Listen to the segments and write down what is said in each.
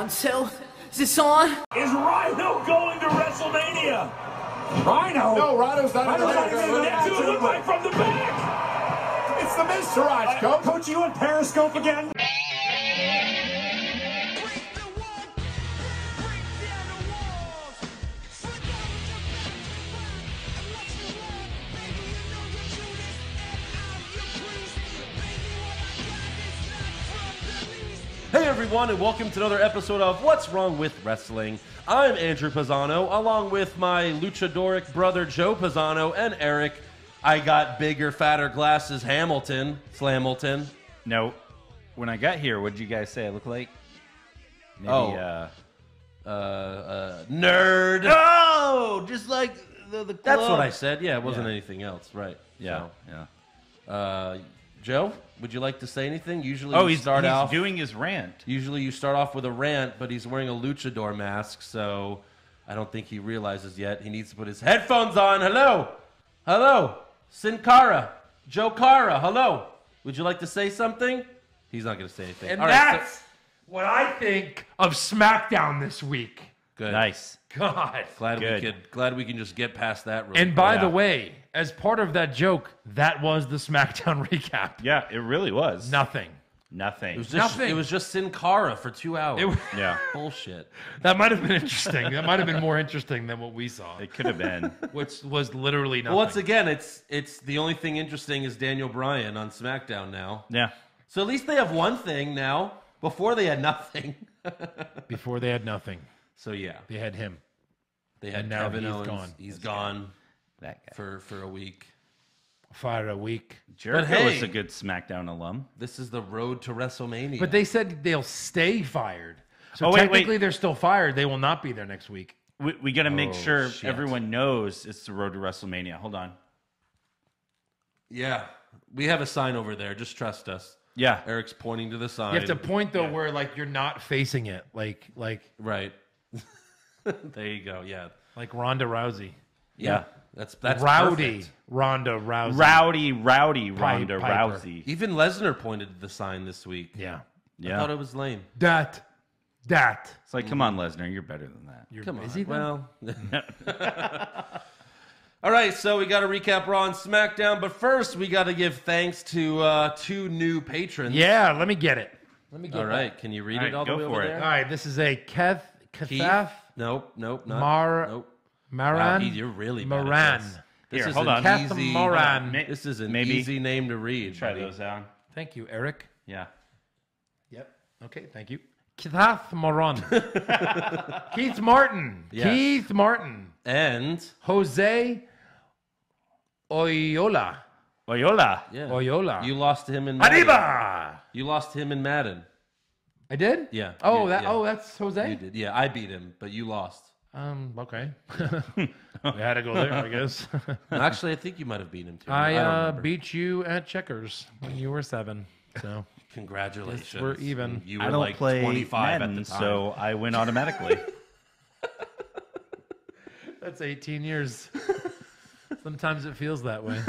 Montel? Is this on? Is Rhino going to WrestleMania? Rhino? No, Rhino's not in the That dude looked like from the back. It's the Miz Taraj, Coach, you on Periscope again? Hey everyone, and welcome to another episode of What's Wrong with Wrestling. I'm Andrew Pisano, along with my luchadoric brother Joe Pisano and Eric. I got bigger, fatter glasses, Slamilton. No, when I got here, what did you guys say I look like? Maybe, nerd. Oh, just like the club. That's what I said. Yeah, it wasn't anything else, right? Yeah, So, yeah. Joe, would you like to say anything? Usually, he's doing his rant. Usually, you start off with a rant, but he's wearing a luchador mask, so I don't think he realizes yet. He needs to put his headphones on. Hello, Sin Cara, Joe Cara. Hello. Would you like to say something? He's not going to say anything. And All that's what I think of SmackDown this week. Good. Nice. God. Glad we can just get past that. Really And by the way, as part of that joke, that was the SmackDown recap. Yeah, it really was. Nothing. It was just Sin Cara for 2 hours. Yeah. Bullshit. That might have been interesting. That might have been more interesting than what we saw. It could have been. Which was literally nothing. Well, once again, it's the only thing interesting is Daniel Bryan on SmackDown now. Yeah. So at least they have one thing now. Before they had nothing. Before they had nothing. So yeah, They had him. they had And now Kevin he's Owens. gone. He's gone That guy. for a week. Fire a week. Jericho hey- was a good SmackDown alum. This is the road to WrestleMania. But they said they'll stay fired. So Wait. technically they're still fired. They will not be there next week. We got to make sure shit. everyone knows it's the road to WrestleMania. Hold on. Yeah, we have a sign over there. Just trust us. Yeah. Eric's pointing to the sign. You have to point though where like you're not facing it. Like Right. There you go. Yeah. Ronda Rousey. Yeah. That's Rowdy perfect. Ronda Rousey. Rowdy Ronda Piper. Rousey. Even Lesnar pointed to the sign this week. Yeah. I Yeah. thought it was lame. That. It's like, come on, Lesnar, you're better than that. Come on. Is he then? Well. All right, so we got to recap Raw and SmackDown, but first we got to give thanks to two new patrons. Yeah, let me get it. Let me get All right, can you read it all the go way for over it. there? All right, this is a Keith? Kathaf Nope, not. Maran. Wow, you're really bad at Moran. this. Here, This is hold an on. Kath easy. Moran. This is an Maybe. easy name to read. Try buddy. those out. Thank you, Eric. Yeah. Yep. Okay, thank you. Kath Moran. Keith Martin. Yes. Keith Martin. And Jose Oyola. Oyola. yeah, Oyola. you lost to him in Madden. Arriba. You lost to him in Madden. I did? Yeah. Oh, yeah. that's Jose? You did. Yeah, I beat him, but you lost. Okay. We had to go there, I guess. Actually, I think you might have beaten him too. don't I remember. beat you at checkers when you were 7. So Congratulations. we're even. You were I don't like play 25 Madden, at the time. so I win automatically. That's 18 years. Sometimes it feels that way.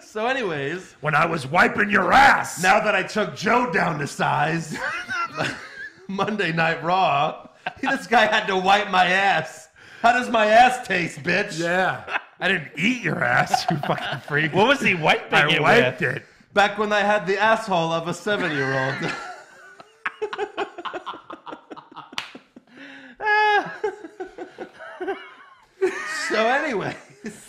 So anyways, When I was wiping your ass. now that I took Joe down to size, Monday Night Raw, this guy had to wipe my ass. How does my ass taste, bitch? Yeah. I didn't eat your ass, you fucking freak. What was he wiping I it wiped with? it. Back when I had the asshole of a 7-year-old.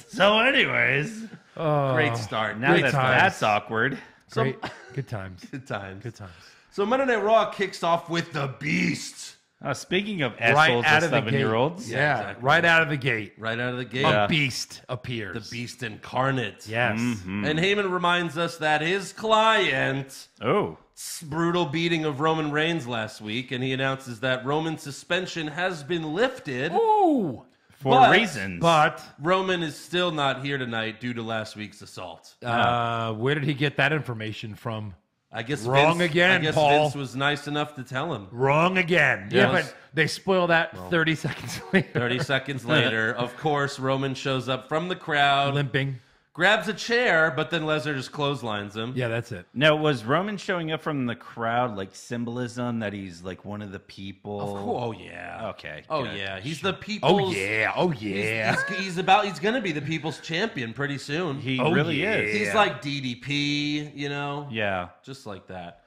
So anyways, great start. Now Great times. that's awkward. Great. Good times. Good times. Good times. So Monday Night Raw kicks off with the Beast. Speaking of Right assholes out of of the gate. 7-year-olds. Yeah, exactly. right out of the gate. Right out of the gate. A beast appears. The Beast incarnate. Yes. Mm-hmm. And Heyman reminds us that his client, Oh. brutal beating of Roman Reigns last week, and he announces that Roman's suspension has been lifted. Ooh. For reasons. But Roman is still not here tonight due to last week's assault. where did he get that information from? I guess Wrong Vince, again, I guess Paul. Vince was nice enough to tell him. Wrong again. Yeah, Yes. but they spoil that 30 seconds later. 30 seconds later, of course, Roman shows up from the crowd, Limping. grabs a chair, but then Lesnar just clotheslines him. Yeah, that's it. Now, was Roman showing up from the crowd like symbolism that he's like one of the people? Oh yeah. Okay. Oh good. yeah. He's the people's. Oh yeah. He's going to be the people's champion pretty soon. He Oh, really yeah. is. He's like DDP, you know. Yeah. Just like that.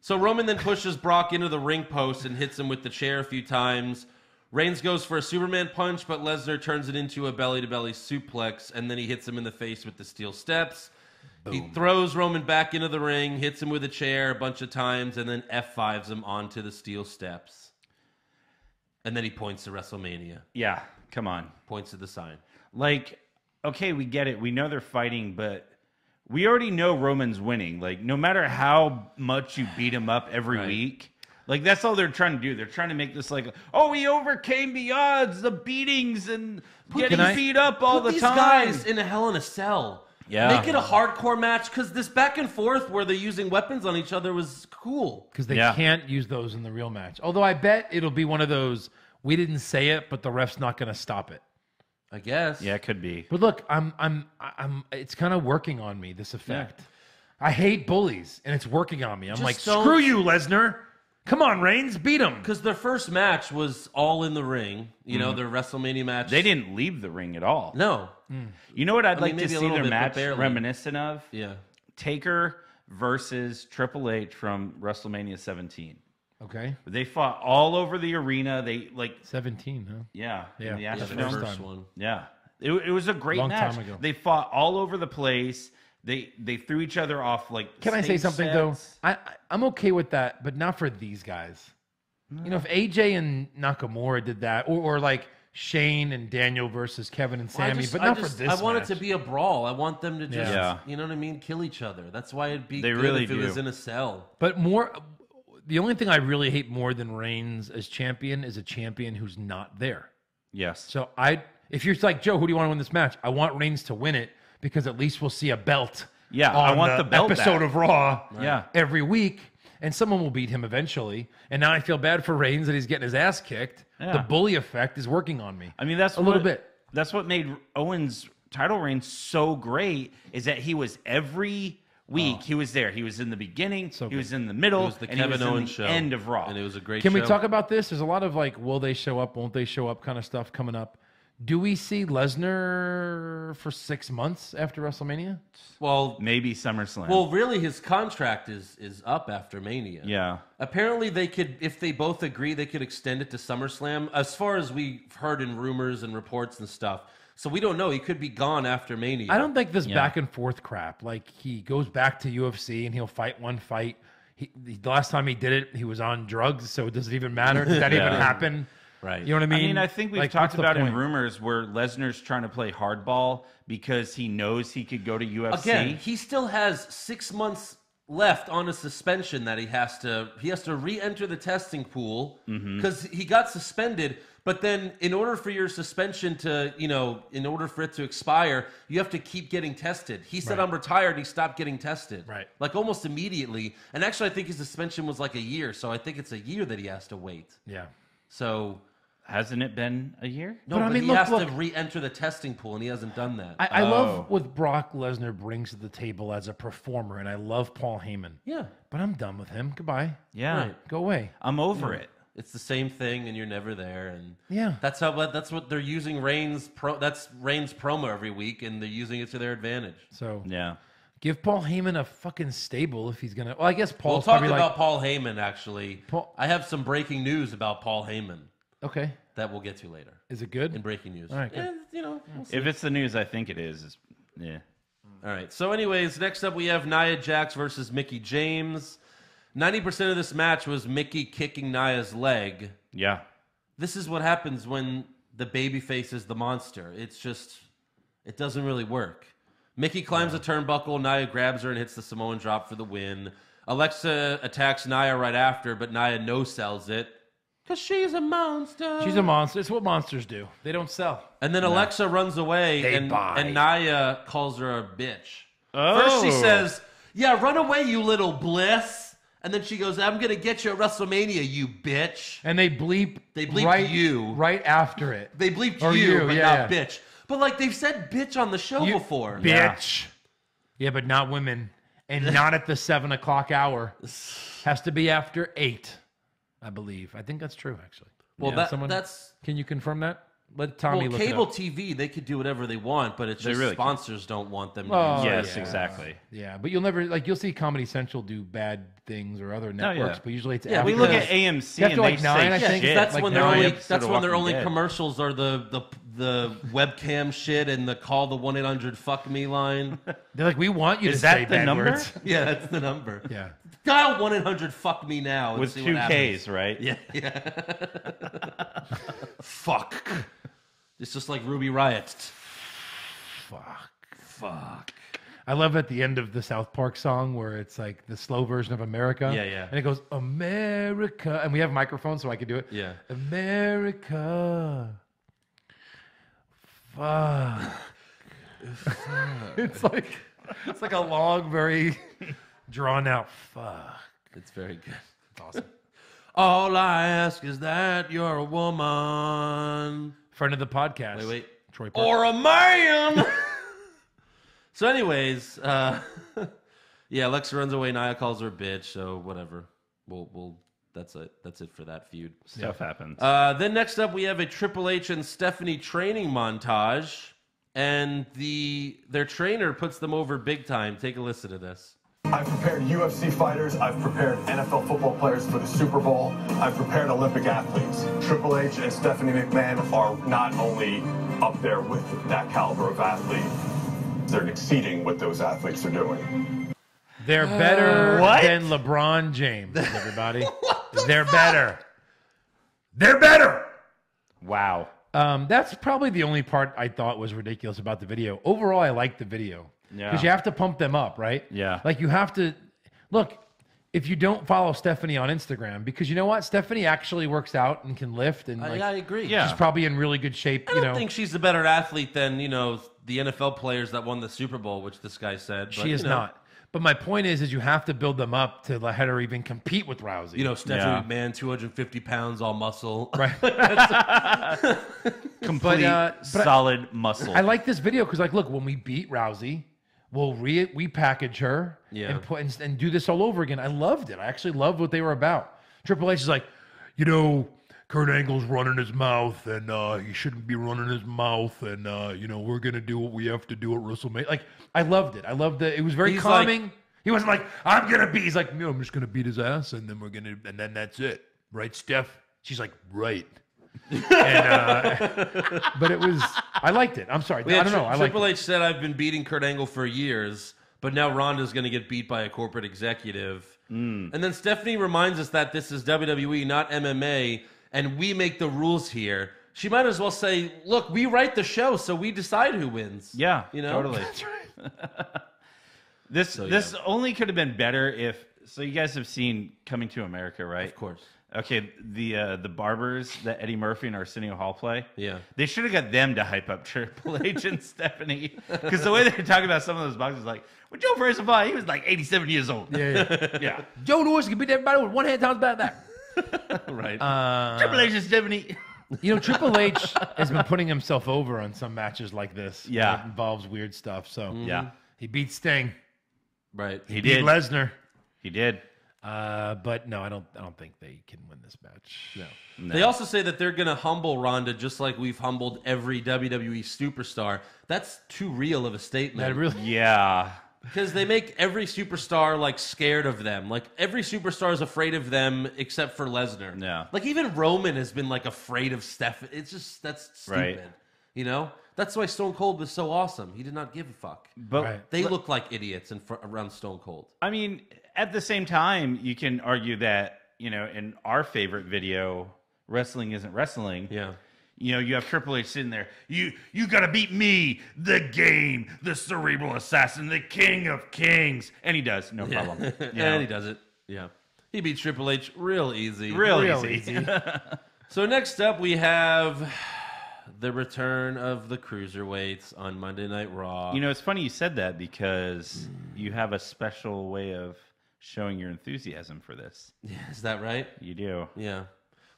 So Roman then pushes Brock into the ring post and hits him with the chair a few times. Reigns goes for a Superman punch, but Lesnar turns it into a belly-to-belly suplex, and then he hits him in the face with the steel steps. Boom. He throws Roman back into the ring, hits him with a chair a bunch of times, and then F5s him onto the steel steps. And then he points to WrestleMania. Yeah. Come on. Points to the sign. Like, okay, we get it. We know they're fighting, but we already know Roman's winning. Like, no matter how much you beat him up every week, like, that's all they're trying to do. They're trying to make this like, oh, he overcame the odds, the beatings, and getting beat up all the these time. Guys in a Hell in a Cell. Yeah. Make it a hardcore match, because this back and forth where they're using weapons on each other was cool. Because they can't use those in the real match. Although I bet it'll be one of those, we didn't say it, but the ref's not going to stop it. I guess. Yeah, it could be. But look, it's kind of working on me, this effect. I hate bullies, and it's working on me. I'm Just like, don't- screw you, Lesnar. Come on, Reigns, beat him. Because their first match was all in the ring. You know, their WrestleMania match. They didn't leave the ring at all. No. You know what I'd like maybe to a see little their bit, but match barely. reminiscent of? Yeah. Taker versus Triple H from WrestleMania 17. Okay. They fought all over the arena. They, like... 17, huh? Yeah. Yeah. In the Yeah, the Astrodome. first one. Yeah. It was a great Long match. time ago. They fought all over the place. They threw each other off, like, Can I say stage something, sets. though? I'm okay with that, but not for these guys. You know, if AJ and Nakamura did that, or like Shane and Daniel versus Kevin and Sammy, but not for this I want match. it to be a brawl. I want them to just, Yeah. you know what I mean, kill each other. That's why it'd be They good really if it was do. in a cell. But the only thing I really hate more than Reigns as champion is a champion who's not there. Yes. So if you're like, Joe, who do you want to win this match? I want Reigns to win it because at least we'll see a belt. Yeah, on I want the belt episode back. of Raw. Yeah. every week, and someone will beat him eventually. And now I feel bad for Reigns that he's getting his ass kicked. Yeah. The bully effect is working on me. I mean, that's a little bit. That's what made Owens' title reign so great, is that he was every week. He was there. He was in the beginning. He was in the middle. It was the and he Kevin was Owens in the show. end of Raw. And it was a great Can show. we talk about this? There's a lot of like, will they show up, won't they show up kind of stuff coming up. Do we see Lesnar for 6 months after WrestleMania? Well, Maybe SummerSlam. well, really, his contract is up after Mania. yeah. Apparently, they could, if they both agree, they could extend it to SummerSlam. As far as we've heard in rumors and reports and stuff, so we don't know. He could be gone after Mania. I don't think this back and forth crap. Like he goes back to UFC and he'll fight one fight. The last time he did it, he was on drugs, so does it even matter? Did that even happen? Right. You know what I mean? I mean, I think we've Like, talked what's the about in point? rumors where Lesnar's trying to play hardball because he knows he could go to UFC. Again, he still has 6 months left on a suspension that he has to re-enter the testing pool because he got suspended. But then, in order for your suspension to, in order for it to expire, you have to keep getting tested. He said, "I'm retired." And he stopped getting tested, Right. Like almost immediately. And actually, I think his suspension was like a year, so I think it's a year that he has to wait. Yeah. So Hasn't it been a year? no, But I but mean, he look, has look. to re-enter the testing pool, and he hasn't done that. I love what Brock Lesnar brings to the table as a performer, and I love Paul Heyman. yeah, But I'm done with him. Goodbye. Yeah. Right. Go away. I'm over it. it's the same thing, and you're never there. And Yeah. that's what they're using That's Reigns promo every week, and they're using it to their advantage. So Yeah. give Paul Heyman a fucking stable if he's going to. Well, I guess We'll Paul's talk probably about like. Paul Heyman, actually. Paul- I have some breaking news about Paul Heyman Okay. that we'll get to later. Is it good? In breaking news. All right, good. We'll see. If it's the news I think it is, yeah. All right. So, anyways, next up we have Nia Jax versus Mickie James. 90% of this match was Mickie kicking Nia's leg. Yeah. This is what happens when the babyface is the monster. It's just, it doesn't really work. Mickie climbs a turnbuckle. Nia grabs her and hits the Samoan drop for the win. Alexa attacks Nia right after, but Nia no-sells it. Because she's a monster. She's a monster. It's what monsters do. They don't sell. And then Alexa runs away, They and buy. Nia calls her a bitch. Oh. First she says, "Yeah, run away, you little bliss." And then she goes, "I'm going to get you at WrestleMania, you bitch." And they bleep They bleeped right, you. right after it. They bleeped Or you, you, but yeah, not yeah. bitch. But like they've said bitch on the show before. Bitch. Yeah, but not women. And not at the 7 o'clock hour. Has to be after 8, I believe. I think that's true, actually. Well, that's... Can you confirm that? Let Tommy look cable it up. TV, they could do whatever they want, but it's just really sponsors don't want them to Oh, use it. Yes, yeah. exactly. Yeah, but you'll never, like, you'll see Comedy Central do bad things or other networks, but usually it's We after. look at AMC After and like they 9, I say think. shit. That's like when nine their episodes only Walking Dead. commercials are the webcam shit and the call the 1-800-FUCK-ME line. They're like, we want you Is to that say the bad number? words. Yeah, that's the number. Yeah. Dial 1-800-FUCK-ME now and With see 2 what happens. Ks, right? Yeah. Fuck. It's just like Ruby Riott. Fuck. I love at the end of the South Park song where it's like the slow version of America. Yeah, yeah. And it goes, America. And we have microphones so I can do it. Yeah. America. Fuck. it's like a long, very drawn out fuck. It's very good. It's awesome. All I ask is that you're a woman. Friend of the podcast. Wait. Troy Parker. Or a man. So anyways, yeah, Alexa runs away. Nia calls her a bitch. So whatever. We'll that's it. That's it for that feud. Stuff happens. Then next up, we have a Triple H and Stephanie training montage, and their trainer puts them over big time. Take a listen to this. I've prepared UFC fighters. I've prepared NFL football players for the Super Bowl. I've prepared Olympic athletes. Triple H and Stephanie McMahon are not only up there with that caliber of athlete, they're exceeding what those athletes are doing. They're better What? than LeBron James, everybody. They're better. They're better. Wow. That's probably the only part I thought was ridiculous about the video. Overall, I liked the video. Yeah. Because you have to pump them up, right? Yeah. Like you have to look, if you don't follow Stephanie on Instagram, because you know what? Stephanie actually works out and can lift and like, I agree. Yeah. she's probably in really good shape. I don't think she's a better athlete than, the NFL players that won the Super Bowl, which this guy said. But, she is not. But my point is you have to build them up to let her even compete with Rousey. Stephanie McMahon, 250 pounds, all muscle. right? Complete but solid muscle. I like this video because, like, look, when we beat Rousey, we'll repackage her and do this all over again. I loved it. I actually loved what they were about. Triple H is like, Kurt Angle's running his mouth, and he shouldn't be running his mouth, and we're gonna do what we have to do at WrestleMania. Like, I loved it. I loved it. It was very calming. He wasn't like, I'm gonna beat. He's like, no, I'm just gonna beat his ass, and then that's it, right, Steph? She's like, right. But it was. I liked it. I'm sorry. I don't know. I liked Triple H said, I've been beating Kurt Angle for years, but now Ronda's going to get beat by a corporate executive. And then Stephanie reminds us that this is WWE, not MMA, and we make the rules here. She might as well say, look, we write the show, so we decide who wins. Yeah, Totally. This only could have been better if. So you guys have seen Coming to America, right? Of course. Okay, the barbers that Eddie Murphy and Arsenio Hall play. Yeah. They should have got them to hype up Triple H and Stephanie, because the way they're talking about some of those boxers, like, when Joe first fought, he was like 87 years old. Yeah. Joe Louis can beat everybody with one hand times back back. Right. Triple H and Stephanie. Triple H has been putting himself over on some matches like this. Yeah. That involves weird stuff. So Yeah. he beat Sting. Right. He Beat did. Lesnar. He did. But no, I don't think they can win this match. No. They also say that they're going to humble Ronda just like we've humbled every WWE superstar. That's too real of a statement. That really. Yeah. Because they make every superstar like scared of them. Like every superstar is afraid of them except for Lesnar. Yeah. Like even Roman has been like afraid of Steph. It's just that's stupid. Right. That's why Stone Cold was so awesome. He did not give a fuck. But Right. They look like idiots around Stone Cold. I mean, at the same time, you can argue that, in our favorite video, wrestling isn't wrestling. Yeah. You have Triple H sitting there. You got to beat me, the game, the cerebral assassin, the king of kings. And he does, no problem. And he does it. Yeah. He beats Triple H real easy. Real Real easy. So next up, we have the return of the Cruiserweights on Monday Night Raw. It's funny you said that because you have a special way of showing your enthusiasm for this. Is that right? You do. Yeah.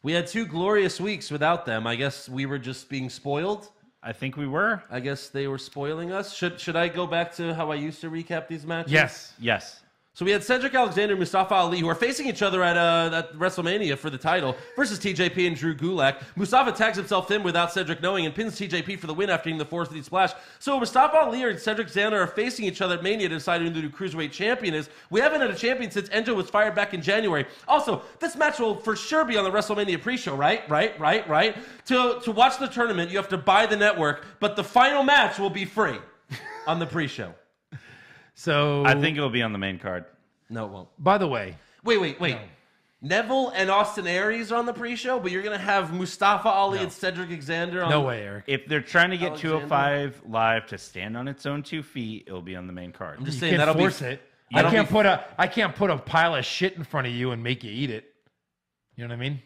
We had 2 glorious weeks without them. I guess we were just being spoiled. I think we were. I guess they were spoiling us. Should I go back to how I used to recap these matches? Yes. Yes. So we had Cedric Alexander and Mustafa Ali, who are facing each other at WrestleMania for the title, versus TJP and Drew Gulak. Mustafa tags himself in without Cedric knowing and pins TJP for the win after hitting the 450 splash. So Mustafa Ali and Cedric Alexander are facing each other at Mania to decide who the new Cruiserweight champion is. We haven't had a champion since Enzo was fired back in January. Also, this match will for sure be on the WrestleMania pre-show, right? To watch the tournament, you have to buy the network, but the final match will be free on the pre-show. So I think it'll be on the main card. No, it won't. By the way. Wait. No. Neville and Austin Aries are on the pre-show, but you're going to have Mustafa Ali and Cedric Alexander on... No way, Eric. If they're trying to get 205 Live to stand on its own 2 feet, it'll be on the main card. I'm just You saying can't that'll force be... it. I can't put a pile of shit in front of you and make you eat it. You know what I mean?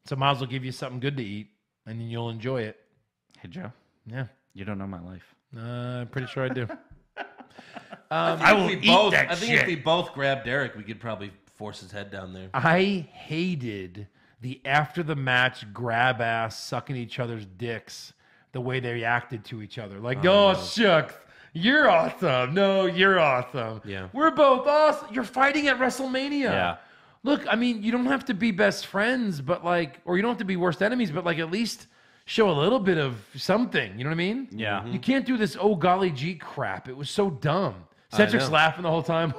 So might as well give you something good to eat, and then you'll enjoy it. Hey, Joe. Yeah. You don't know my life. I'm pretty sure I do. I think if we both grabbed Derek, we could probably force his head down there. I hated the after the match grab ass sucking each other's dicks, the way they reacted to each other. Like, shucks, you're awesome. No, you're awesome. Yeah. We're both awesome. You're fighting at WrestleMania. Yeah. Look, I mean, you don't have to be best friends, but like, or you don't have to be worst enemies, but like at least show a little bit of something. You know what I mean? Yeah. You can't do this oh golly gee crap. It was so dumb. Cedric's laughing the whole time.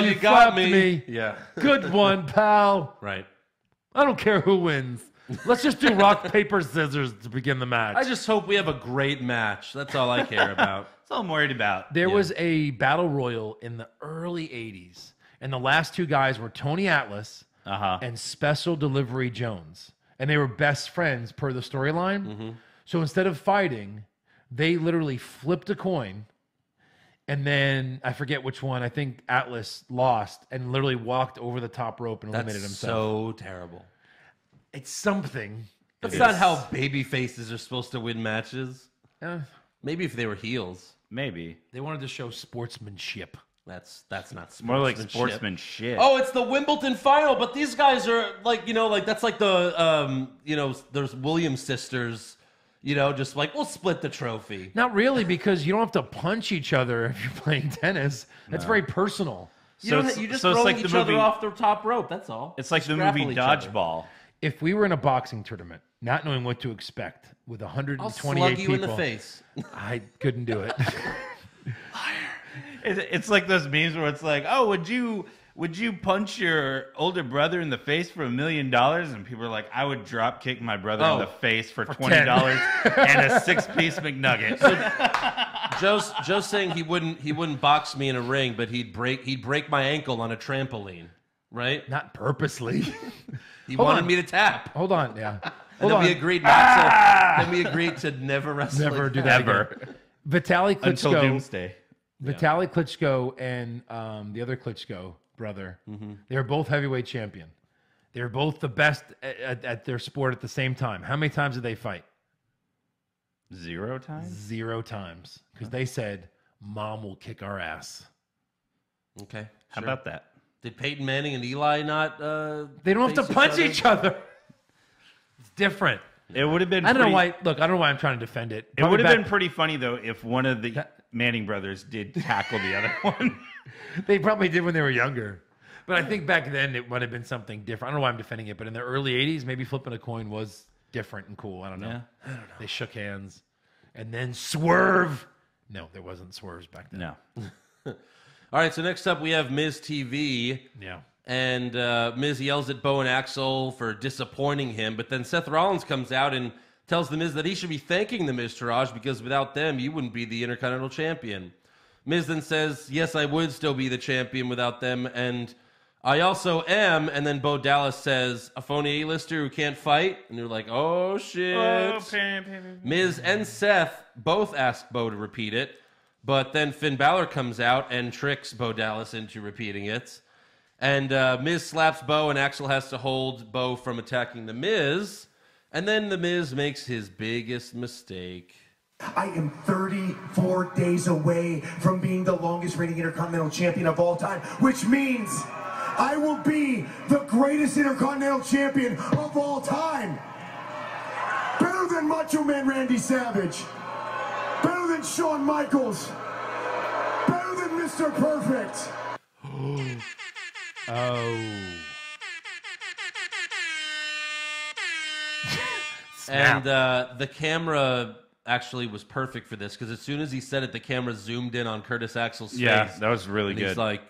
You got me. Yeah. Good one, pal. Right. I don't care who wins. Let's just do rock, paper, scissors to begin the match. I just hope we have a great match. That's all I care about. That's all I'm worried about. There was a battle royal in the early 80s, and the last two guys were Tony Atlas and Special Delivery Jones. And they were best friends per the storyline. So instead of fighting, they literally flipped a coin. And then I forget which one. I think Atlas lost and literally walked over the top rope and eliminated himself. So terrible. It's something. That's not how baby faces are supposed to win matches. Maybe if they were heels. Maybe. They wanted to show sportsmanship. That's not sportsmanship. More like sportsmanship. Oh, it's the Wimbledon final, but these guys are like, that's like the, there's Williams sisters. Just like, we'll split the trophy. Not really, because you don't have to punch each other if you're playing tennis. That's very personal. You just throwing each other off the top rope, that's all. It's like just the movie Dodgeball. If we were in a boxing tournament, not knowing what to expect, with 128 I'll slug you people, in the face. I couldn't do it. It's like those memes where it's like, oh, would you punch your older brother in the face for $1 million? And people are like, I would drop kick my brother in the face for $20 and a 6-piece McNugget. Joe's saying he wouldn't box me in a ring, but he'd break my ankle on a trampoline, right? Not purposely. He wanted me to tap. Hold on, yeah. And then we agreed not to. Then we agreed to never wrestle. Never do that again. Vitaly Klitschko. Until Doomsday. Vitaly Klitschko and the other Klitschko brother, they were both heavyweight champion. They were both the best at their sport at the same time. How many times did they fight? 0 times? 0 times. Because they said, Mom will kick our ass. Okay. How about that? Did Peyton Manning and Eli not they don't have to punch each other. It's different. It would have been I don't know why I'm trying to defend it. It would have been pretty funny, though, if one of the Manning brothers did tackle the other one. They probably did when they were younger. But I think back then it might have been something different. I don't know why I'm defending it, but in the early 80s, maybe flipping a coin was different and cool. I don't know. Yeah. I don't know. They shook hands. And then Swerve. No, there wasn't Swerves back then. No. All right, so next up we have Miz TV. Yeah. And Miz yells at Bo and Axel for disappointing him, but then Seth Rollins comes out and tells The Miz that he should be thanking the Miztourage because without them, you wouldn't be the Intercontinental Champion. Miz then says, yes, I would still be the champion without them, and I also am. And then Bo Dallas says, a phony A-lister who can't fight? And they're like, oh, shit. Miz and Seth both ask Bo to repeat it, but then Finn Balor comes out and tricks Bo Dallas into repeating it. And Miz slaps Bo, and Axel has to hold Bo from attacking The Miz. And then The Miz makes his biggest mistake. I am 34 days away from being the longest reigning Intercontinental Champion of all time, which means I will be the greatest Intercontinental Champion of all time. Better than Macho Man Randy Savage. Better than Shawn Michaels. Better than Mr. Perfect. And the camera actually was perfect for this because as soon as he said it, the camera zoomed in on Curtis Axel's face. Yeah, that was really and good. He's like,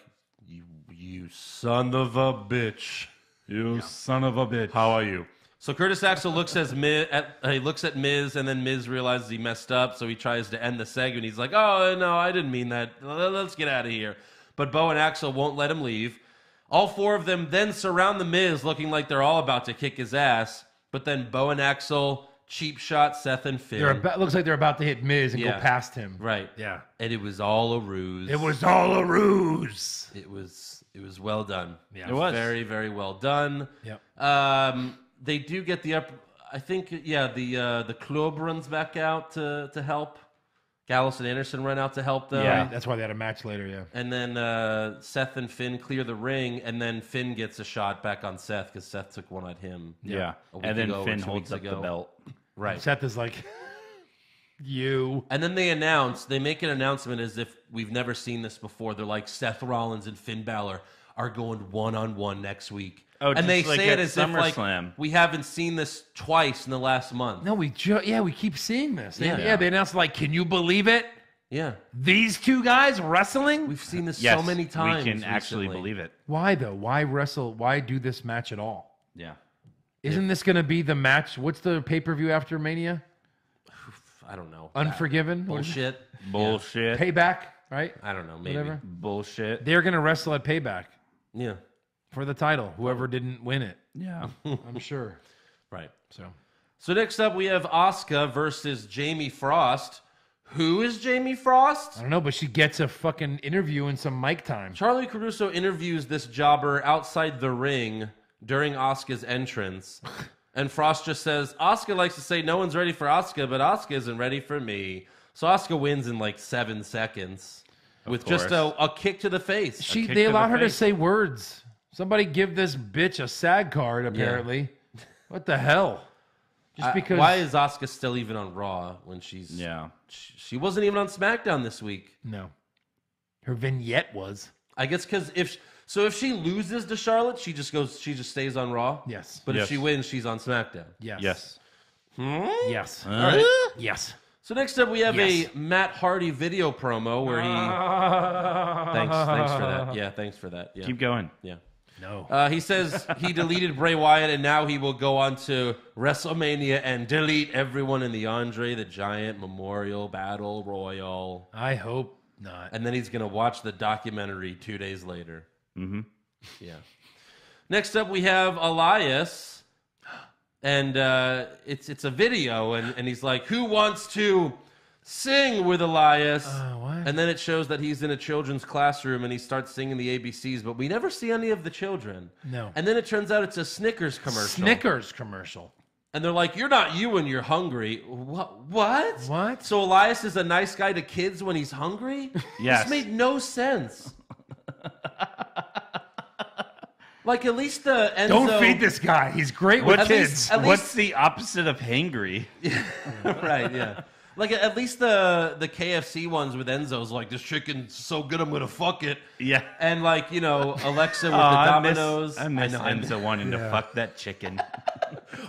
you son of a bitch. You son of a bitch. How are you? So Curtis Axel looks at Miz, and then Miz realizes he messed up, so he tries to end the segment. He's like, oh, no, I didn't mean that. Let's get out of here. But Bo and Axel won't let him leave. All four of them then surround the Miz, looking like they're all about to kick his ass. But then Bo and Axel cheap shot Seth and Finn. Looks like they're about to hit Miz and go past him. Right. Yeah. And it was all a ruse. It was all a ruse. It was well done. Yeah. It was very, very well done. Yep. They do get the up. I think the club runs back out to help. Gallows and Anderson run out to help them. Yeah, that's why they had a match later. Yeah. And then Seth and Finn clear the ring, and then Finn gets a shot back on Seth because Seth took one at him. Yeah. And then Finn holds up the belt. Right. Seth is like, you. And then they make an announcement as if we've never seen this before. They're like, Seth Rollins and Finn Balor are going one-on-one next week. Oh, and they just like say it at as if like SummerSlam. we haven't seen this twice in the last month. No, we keep seeing this. Yeah. They announced like, can you believe it? Yeah. These two guys wrestling? We've seen this so many times. We can actually believe it. Why though? Why wrestle? Why do this match at all? Yeah. Isn't this going to be the match? What's the pay-per-view after Mania? I don't know. Unforgiven? Bullshit. Bullshit. Payback, right? I don't know. Maybe. Whatever. Bullshit. They're going to wrestle at Payback. Yeah. For the title, whoever didn't win it. Yeah. I'm sure. Right. So next up we have Asuka versus Jamie Frost. Who is Jamie Frost? I don't know, but she gets a fucking interview and some mic time. Charlie Caruso interviews this jobber outside the ring during Asuka's entrance. And Frost just says, Asuka likes to say no one's ready for Asuka, but Asuka isn't ready for me. So Asuka wins in like 7 seconds with just a kick to the face. They allowed her to say words. Somebody give this bitch a SAG card, apparently. Yeah. What the hell? Just because. Why is Asuka still even on Raw when she's... Yeah. She wasn't even on SmackDown this week. No. Her vignette was. I guess because if she loses to Charlotte, she just stays on Raw? Yes. But if she wins, she's on SmackDown? Yes. Yes. Yes. All right. Yes. So next up, we have a Matt Hardy video promo where he... Thanks for that. Yeah, thanks for that. Yeah. Keep going. Yeah. No. He says he deleted Bray Wyatt, and now he will go on to WrestleMania and delete everyone in the Andre the Giant Memorial Battle Royal. I hope not. And then he's going to watch the documentary 2 days later. Mm-hmm. Yeah. Next up, we have Elias, and it's a video, and he's like, who wants to sing with Elias? What? And then it shows that he's in a children's classroom, and he starts singing the ABCs, but we never see any of the children. No. And then it turns out it's a Snickers commercial. Snickers commercial. And they're like, you're not you when you're hungry. What? What? So Elias is a nice guy to kids when he's hungry? Yes. This made no sense. Like, at least the Enzo... Don't feed this guy. He's great with kids. What's the opposite of hangry? Right, yeah. Like, at least the KFC ones with Enzo's like, this chicken's so good, I'm going to fuck it. Yeah. And, like, you know, Alexa with the Domino's. I miss Enzo wanting to fuck that chicken.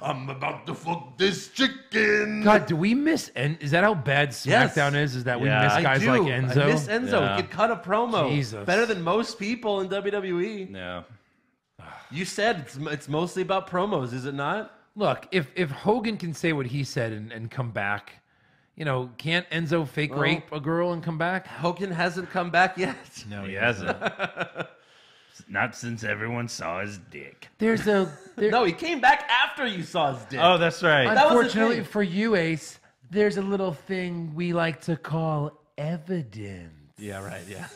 I'm about to fuck this chicken. God, do we miss... Is that how bad SmackDown is? Is that we miss guys like Enzo? I miss Enzo. Yeah. He could cut a promo. Jesus. Better than most people in WWE. No. You said it's mostly about promos, is it not? Look, if Hogan can say what he said and come back, you know, can't Enzo fake rape a girl and come back? Hogan hasn't come back yet. No, He hasn't. Not since everyone saw his dick. No, he came back after you saw his dick. Oh, that's right. That was the Unfortunately thing. for you, Ace, there's a little thing we like to call evidence. Yeah, right. Yeah,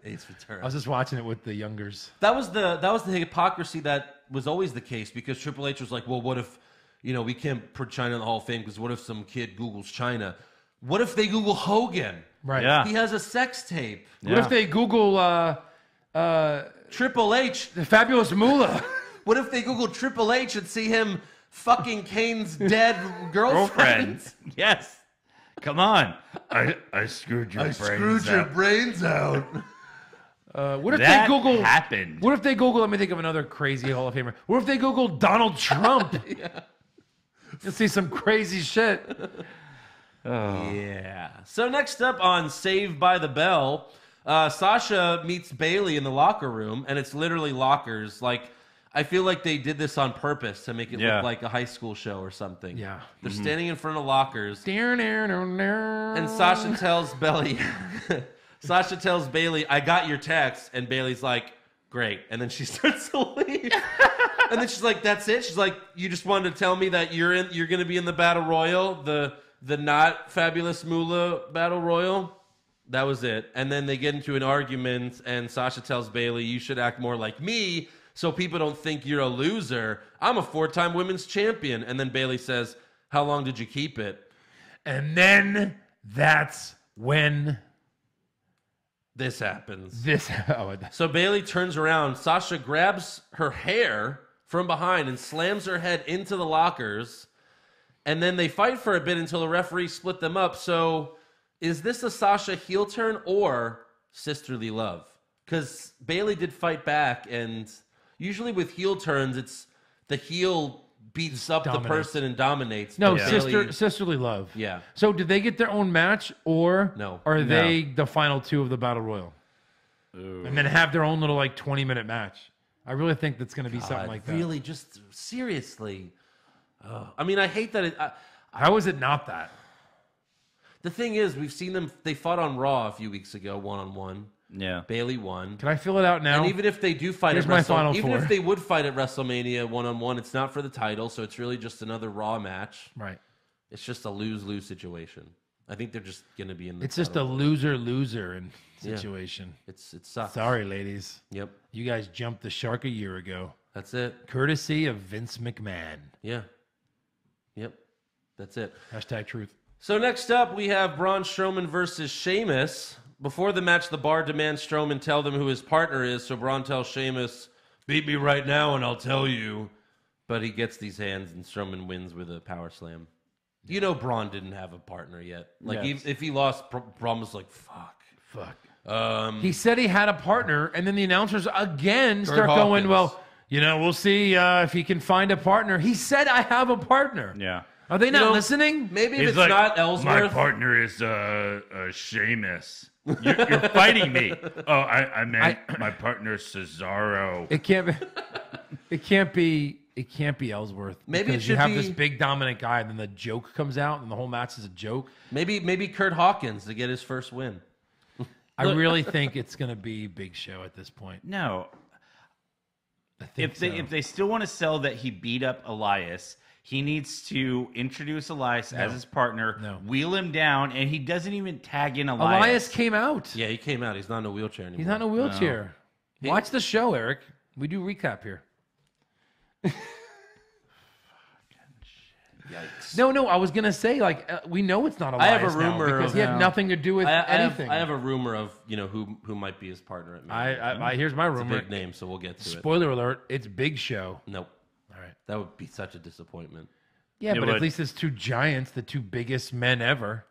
Ace Ventura. I was just watching it with the youngers. That was the hypocrisy that was always the case because Triple H was like, well, what if, you know, we can't put China in the Hall of Fame because what if some kid Googles China? What if they Google Hogan? Right. Yeah. He has a sex tape. What if they Google Triple H. the Fabulous Moolah? What if they Google Triple H and see him fucking Kane's dead girlfriend. Yes. Come on. I screwed your brains out. What if That they Google happened. What if they Google? Let me think of another crazy Hall of Famer. What if they Google Donald Trump? You'll see some crazy shit. Yeah. So next up on Saved by the Bell, Sasha meets Bayley in the locker room, and it's literally lockers. Like, I feel like they did this on purpose to make it look like a high school show or something. Yeah. They're standing in front of lockers, and And Sasha tells Bayley, "I got your text," and Bayley's like, "Great," and then she starts to leave. And then she's like, "That's it?" She's like, "You just wanted to tell me that you're going to be in the battle royal, the not fabulous Moolah battle royal." That was it. And then they get into an argument, and Sasha tells Bayley, "You should act more like me so people don't think you're a loser. I'm a 4-time women's champion." And then Bayley says, "How long did you keep it?" And then that's when this happens. So Bayley turns around. Sasha grabs her hair from behind and slams her head into the lockers. And then they fight for a bit until the referee split them up. So is this a Sasha heel turn or sisterly love? Because Bayley did fight back, and usually with heel turns, it's the heel beats up the person and dominates. No, Bayley, sisterly love. Yeah. So did they get their own match, or No. are they the final two of the Battle Royal? And then have their own little 20-minute match? I really think that's going to be something like that. Really, just seriously. I mean, I hate that it... How is it not that? The thing is, we've seen them... They fought on Raw a few weeks ago, one-on-one. Yeah. Bayley won. Can I fill it out now? And even if they do fight Here's at my final even four. if they would fight at WrestleMania one-on-one, it's not for the title, so it's really just another Raw match. Right. It's just a lose-lose situation. I think they're just going to be in the It's just a title. loser situation. It sucks. Sorry, ladies. Yep. You guys jumped the shark a year ago. That's it. Courtesy of Vince McMahon. Yeah. Yep. That's it. Hashtag truth. So next up, we have Braun Strowman versus Sheamus. Before the match, the Bar demands Strowman tell them who his partner is, so Braun tells Sheamus, "Beat me right now and I'll tell you." But he gets these hands, and Strowman wins with a power slam. You know Braun didn't have a partner yet. Like, if he lost, Braun was like, fuck. He said he had a partner, and then the announcers again start Hawkins. going, well, we'll see if he can find a partner. He said, I have a partner. Yeah. Are they not listening? Maybe He's if it's like, not Ellsworth. My partner is Sheamus. You're fighting me. Oh, I meant my partner Cesaro. It can't be. It can't be. It can't be Ellsworth. Maybe it because you should have be- this big dominant guy, and then the joke comes out, and the whole match is a joke. Maybe Kurt Hawkins to get his first win. I really think it's going to be Big Show at this point. No. I think If they still want to sell that he beat up Elias, he needs to introduce Elias as his partner, wheel him down, and he doesn't even tag in Elias. Elias came out. Yeah, he came out. He's not in a wheelchair anymore. He's not in a wheelchair. No. Watch the show, Eric. We do recap here. Yikes. No, I was gonna say we know it's not Elias. I have a rumor now because he had nothing to do with anything. I have a rumor of who might be his partner at Mania. Here's my It's a rumor. big name, so we'll get to it. Spoiler alert: it's Big Show. Nope. All right. That would be such a disappointment. Yeah, but at least it's two giants, the two biggest men ever.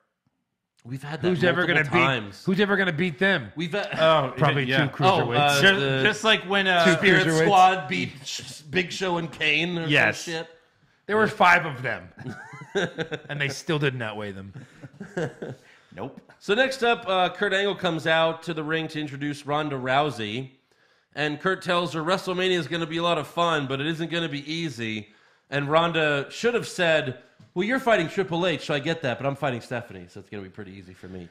We've had that Who's ever gonna times. Who's ever gonna beat them? We've had, Probably two cruiserweights. Just like when Spirit cruiserweights. Squad beat Big Show and Kane or some shit. There were 5 of them, and they still didn't outweigh them. Nope. So next up, Kurt Angle comes out to the ring to introduce Ronda Rousey. And Kurt tells her WrestleMania is going to be a lot of fun, but it isn't going to be easy. And Ronda should have said, well, you're fighting Triple H, so I get that, but I'm fighting Stephanie, so it's going to be pretty easy for me.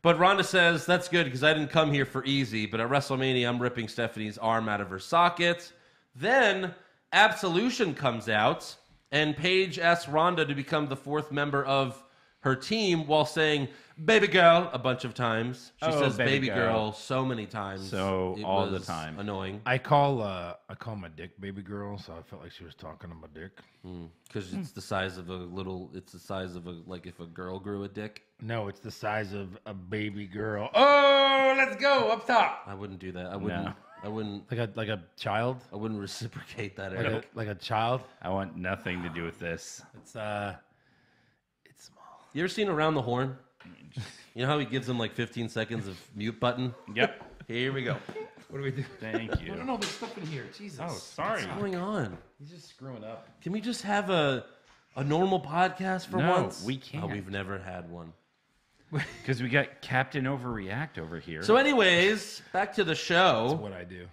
But Ronda says, that's good because I didn't come here for easy, but at WrestleMania, I'm ripping Stephanie's arm out of her socket. Then Absolution comes out, and Paige asks Ronda to become the 4th member of her team while saying "baby girl" a bunch of times. She says "baby girl" so many times. So it all was the time. annoying. I call my dick baby girl, so I felt like she was talking to my dick. Because it's the size of a little. It's the size of like if a girl grew a dick. No, it's the size of a baby girl. Oh, let's go up top. I wouldn't do that. I wouldn't. No. I wouldn't. Like a child. I wouldn't reciprocate that. Eric. Like a child. I want nothing to do with this. It's small. You ever seen Around the Horn? You know how he gives them like 15 seconds of mute button? Yep. Here we go. What do we do? Thank you. No, there's stuff in here. Jesus. Oh, sorry. What's going on? He's just screwing up. Can we just have a normal podcast for No, once? we can't. Oh, we've never had one. Because we got Captain Overreact over here. So anyways, back to the show. That's what I do.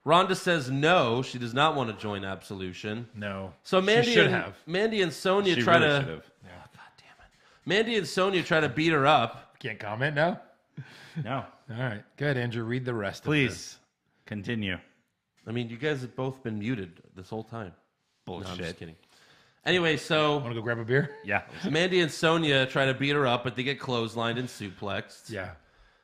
Rhonda says no, she does not want to join Absolution. No. So Mandy she should and have. Mandy and Sonya she try really to should have. God damn it. Mandy and Sonya try to beat her up. Can't comment now? No. All right. Good, Andrew. Read the rest of Please continue. I mean, you guys have both been muted this whole time. Bullshit. No, I'm just kidding. Anyway, so Want to go grab a beer? Yeah. Mandy and Sonya try to beat her up, but they get clotheslined and suplexed. Yeah.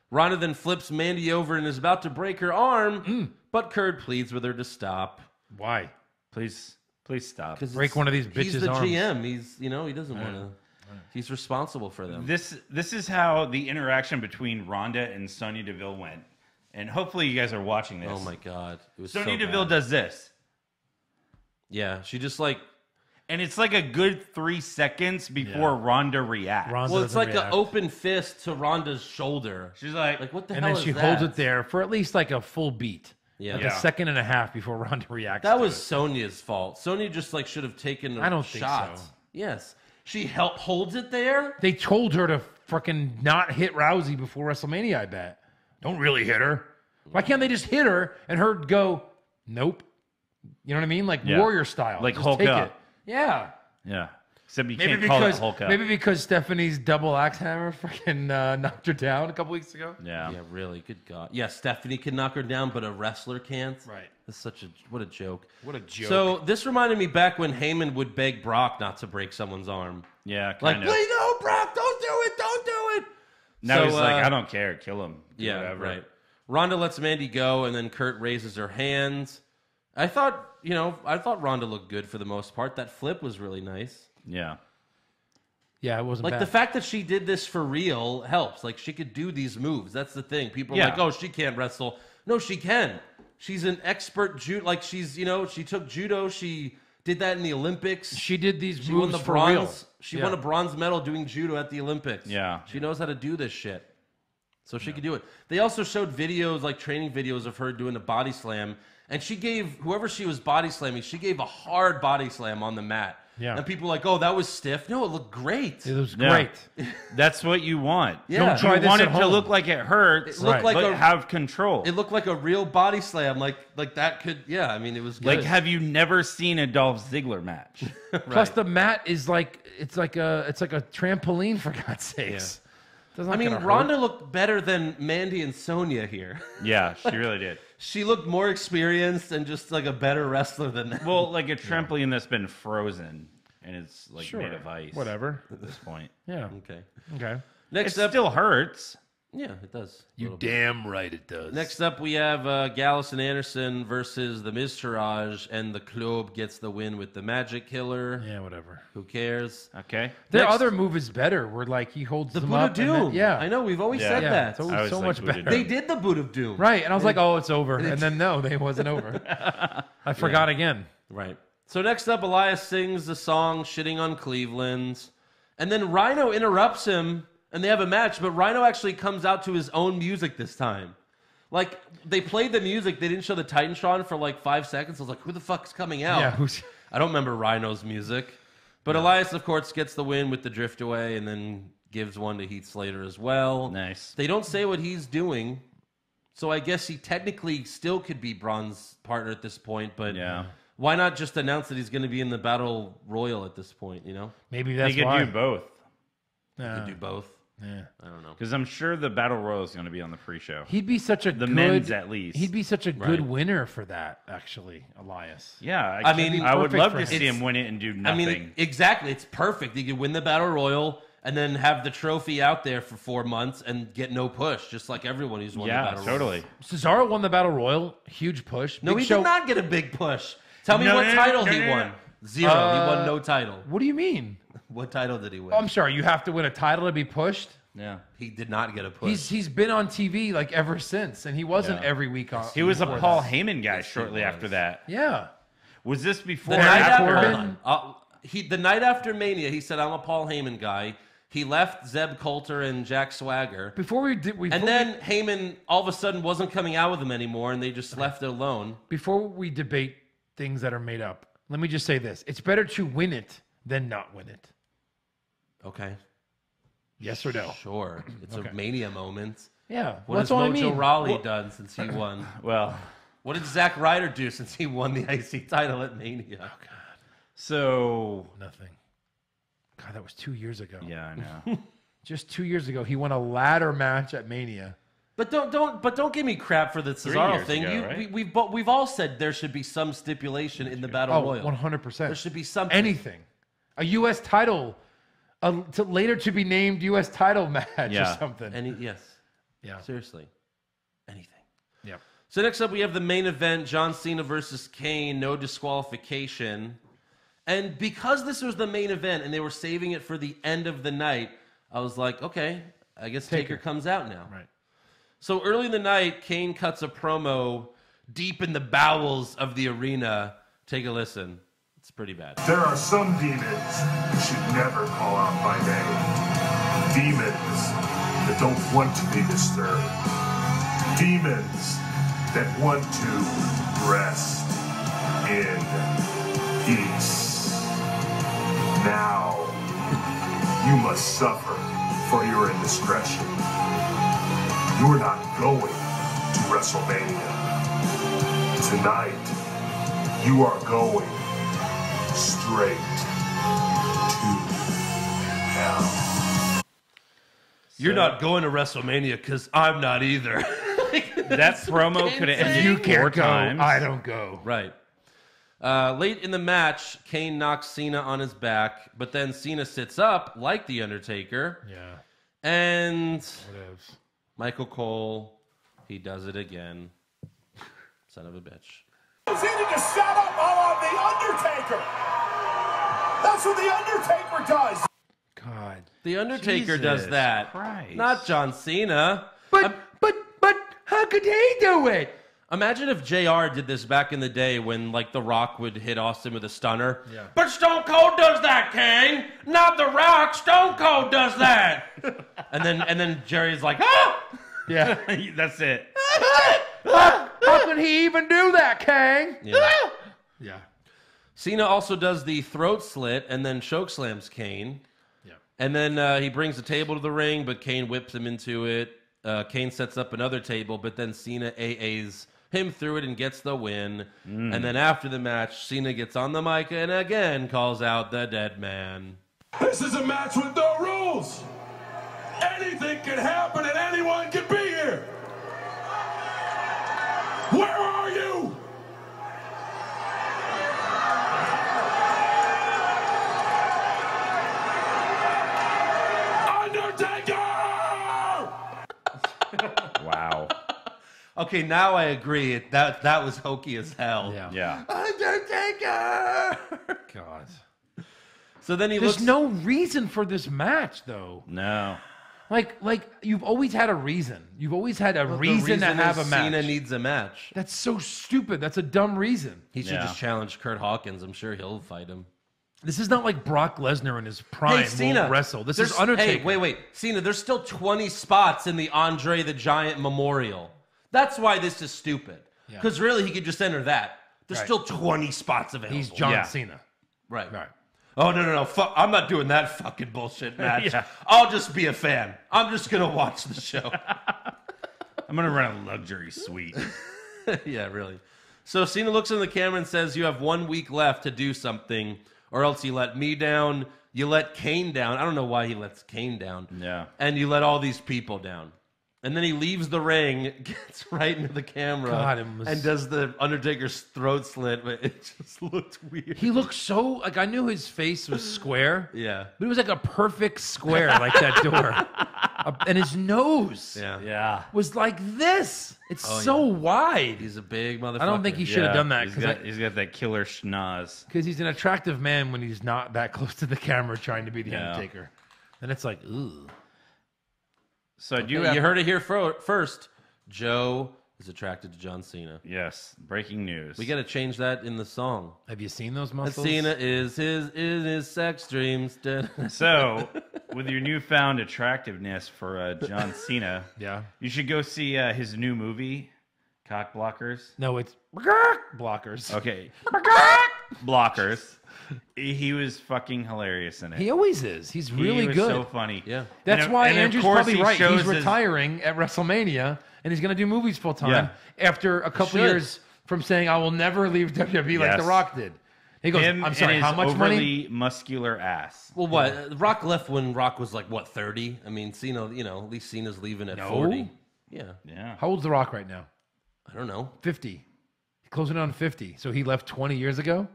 Ronda then flips Mandy over and is about to break her arm, but Kurt pleads with her to stop. Why? Please stop. Break one of these He's bitches' the arms. GM. He's, he doesn't want to. He's responsible for them. This is how the interaction between Ronda and Sonya Deville went. And hopefully you guys are watching this. Oh my God. It was Sonya so Deville bad. does this. Yeah, she just like. And it's like a good 3 seconds before Ronda reacts. Ronda Well, it's doesn't like react. an open fist to Ronda's shoulder. She's like, What the And hell then is she that? holds it there for at least like a full beat. Yeah. Like Yeah. a second and a half before Ronda reacts. That to was it. Sonya's fault. Sonya just like should have taken a I don't think shot. so. Yes. She holds it there. They told her to freaking not hit Rousey before WrestleMania, I bet. Don't really hit her. Why can't they just hit her and her go, nope? You know what I mean? Like Yeah. Warrior style. Like Just Hulk take up. it. Yeah. yeah. Except you Maybe can't call it because Hulk up. maybe because Stephanie's double axe hammer freaking knocked her down a couple weeks ago. Yeah. Yeah, really. Good God. Yeah, Stephanie can knock her down, but a wrestler can't. Right. That's what a joke. What a joke. So this reminded me back when Heyman would beg Brock not to break someone's arm. Yeah, Like, kind of. please, no, Brock, don't do it, don't do it. Now So, he's like, I don't care. Kill him. Do Yeah, whatever. right. Ronda lets Mandy go, and then Kurt raises her hands. I thought Ronda looked good for the most part. That flip was really nice. Yeah. yeah, it wasn't Like bad. the fact that she did this for real helps. Like she could do these moves. That's the thing. People are Yeah. like, "Oh, she can't wrestle." No, she can. She's an expert judo. Like she's, she took judo. She did that in the Olympics. she did these She won moves the for real. bronze. She Yeah. won a bronze medal doing judo at the Olympics. Yeah. She knows how to do this shit. So she could do it. They also showed videos, like training videos of her doing a body slam. And she gave, whoever she was body slamming, she gave a hard body slam on the mat. Yeah. And people were like, oh, that was stiff. No, it looked great. It was Yeah. great. That's what you want. Yeah. Don't try You this want at it to home. look like it hurts, It looked like but a- have control. It looked like a real body slam. Like that could, yeah, I mean, it was good. Like, have you never seen a Dolph Ziggler match? Plus the mat is like it's like a trampoline for God's sakes. I mean, Ronda looked better than Mandy and Sonya here. Yeah, she really did. She looked more experienced and just like a better wrestler than that. Well, like a trampoline that's been frozen and it's like Sure. made of ice. Whatever. At this point, Yeah. Okay. Okay. Next it up, still hurts. yeah, it does. a You little bit. damn right it does. Next up, we have Gallus and Anderson versus the Miz Taraj, and the club gets the win with the Magic Killer. Yeah, whatever. Who cares? Okay. Their Next- other move is better. Where like he holds The them Boot up. of and then- Doom. yeah, I know. We've always Yeah. said Yeah, that. it's always I always so liked much Boot of better. Doom. They did the Boot of Doom. Right, and I was like, oh, it's over, and then no, it wasn't over. I forgot again. Right. So next up, Elias sings the song "Shitting on Cleveland," and then Rhino interrupts him, and they have a match. But Rhino actually comes out to his own music this time. Like they played the music, they didn't show the Titantron for like 5 seconds. I was like, who the fuck's coming out? Yeah, who's I don't remember Rhino's music. But Elias, of course, gets the win with the drift away, and then gives one to Heath Slater as well. Nice. They don't say what he's doing, so I guess he technically still could be Braun's partner at this point. But Yeah. why not just announce that he's going to be in the Battle Royal at this point? You know, maybe They that's could why. do both. he could do both. Yeah. I don't know. Because I'm sure the Battle Royal is going to be on the pre-show. He'd be such a The good, men's, at least. He'd be such a good Right. winner for that. Actually, Elias. Yeah, I mean, I would perfect love for to him. see him win it and do nothing. I mean, exactly. It's perfect. He could win the Battle Royal, and then have the trophy out there for 4 months and get no push, just like everyone who's won the Battle Royal. Totally. Cesaro won the Battle Royal. Huge push. No, Big he Show. did not get a big push. Tell me what title he won. Zero. He won no title. What do you mean? What title did he win? Oh, I'm sorry. You have to win a title to be pushed? Yeah. He did not get a push. He's been on TV like ever since, and he wasn't every week on. He was a Paul Heyman guy shortly after that. Yeah. Was this before the or night after? after, the night after Mania, he said, I'm a Paul Heyman guy. He left Zeb Coulter and Jack Swagger. And then Heyman all of a sudden wasn't coming out with him anymore, and they just left it alone. Before we debate things that are made up, let me just say this. It's better to win it than not win it. Okay. Yes or no? Sure. It's a Mania moment. Yeah. What has Mojo Rawley done since he won? Well, what did Zack Ryder do since he won the IC title at Mania? Oh, God. So nothing. God, that was 2 years ago. Yeah, I know. Just 2 years ago, he won a ladder match at Mania. But don't give me crap for the Cesaro thing. Right? We've all said there should be some stipulation in the Battle Royal. 100%. There should be something. Anything. A U.S. title, later to be named U.S. title match or something. Yes. Yeah. Seriously. Anything. Yeah. So next up, we have the main event: John Cena versus Kane. No disqualification. And because this was the main event and they were saving it for the end of the night, I was like, okay, I guess Taker comes out now. Right. So early in the night, Kane cuts a promo deep in the bowels of the arena. Take a listen. It's pretty bad. There are some demons you should never call out by name. Demons that don't want to be disturbed. Demons that want to rest in peace. Now, you must suffer for your indiscretion. You are not going to WrestleMania. Tonight, you are going straight to hell. You're not going to WrestleMania because I'm not either. That promo could have ended You 4 can't go. times. I don't go. Right. Late in the match, Kane knocks Cena on his back, but then Cena sits up like The Undertaker. Yeah. And Whatevs. Michael Cole, he does it again. Son of a bitch. Cena just sat up on The Undertaker. That's what The Undertaker does. God. The Undertaker does Jesus that. Christ. Not John Cena. But how could he do it? Imagine if JR did this back in the day when, like, The Rock would hit Austin with a stunner. Yeah. But Stone Cold does that, Kane. Not The Rock. Stone Cold does that. and then Jerry's like, ah! Yeah. That's it. How could he even do that, Kang? Yeah. Yeah. Cena also does the throat slit and then chokeslams Kane. Yeah. And then he brings a table to the ring, but Kane whips him into it. Kane sets up another table, but then Cena AAs him through it and gets the win. And then after the match, Cena gets on the mic and again calls out the dead man. This is a match with no rules. Anything can happen and anyone can be here. Where are you? Undertaker! Wow. Okay, now I agree. That was hokey as hell. Yeah. Undertaker! God. So then he There's looks... no reason for this match, though. No. Like you've always had a reason. You've always had a reason to have a match. Cena needs a match. That's so stupid. That's a dumb reason. He should just challenge Kurt Hawkins. I'm sure he'll fight him. This is not like Brock Lesnar in his prime Hey, Cena, won't wrestle. This is Undertaker. Hey, wait. Cena, there's still 20 spots in the Andre the Giant Memorial. That's why this is stupid. Because really, he could just enter that. There's still 20 spots available. He's John Cena. Right. Oh, no. I'm not doing that fucking bullshit match. I'll just be a fan. I'm just going to watch the show. I'm going to run a luxury suite. Yeah, really. So Cena looks in the camera and says, you have 1 week left to do something, or else you let me down, you let Kane down. I don't know why he lets Kane down. Yeah. And you let all these people down. And then he leaves the ring, gets right into the camera, God, and does the Undertaker's throat slit, but it just looked weird. He looked so, like, I knew his face was square. Yeah. But it was like a perfect square, like that door. And his nose was like this. It's so wide. He's a big motherfucker. I don't think he should have done that. He's got that killer schnoz. Because he's an attractive man when he's not that close to the camera trying to be the Undertaker. And it's like, ooh. So you heard it here first. Joe is attracted to John Cena. Yes, breaking news. We got to change that in the song. Have you seen those muscles? Cena is his sex dreams. So, with your newfound attractiveness for John Cena, you should go see his new movie, Cock Blockers. No, it's Blockers. Okay, Blockers. He was fucking hilarious in it. He always is. He's really was good. So funny. Yeah. That's why Andrew's probably right. He's his... retiring at WrestleMania, and he's going to do movies full time after a couple years from saying, "I will never leave WWE like The Rock did." He goes, "I'm sorry, how much money?" Muscular ass. Well, what? Rock left when Rock was like what, 30? I mean, Cena. At least Cena's leaving at 40. Yeah. How old's The Rock right now? I don't know. 50. He's closing on 50. So he left 20 years ago.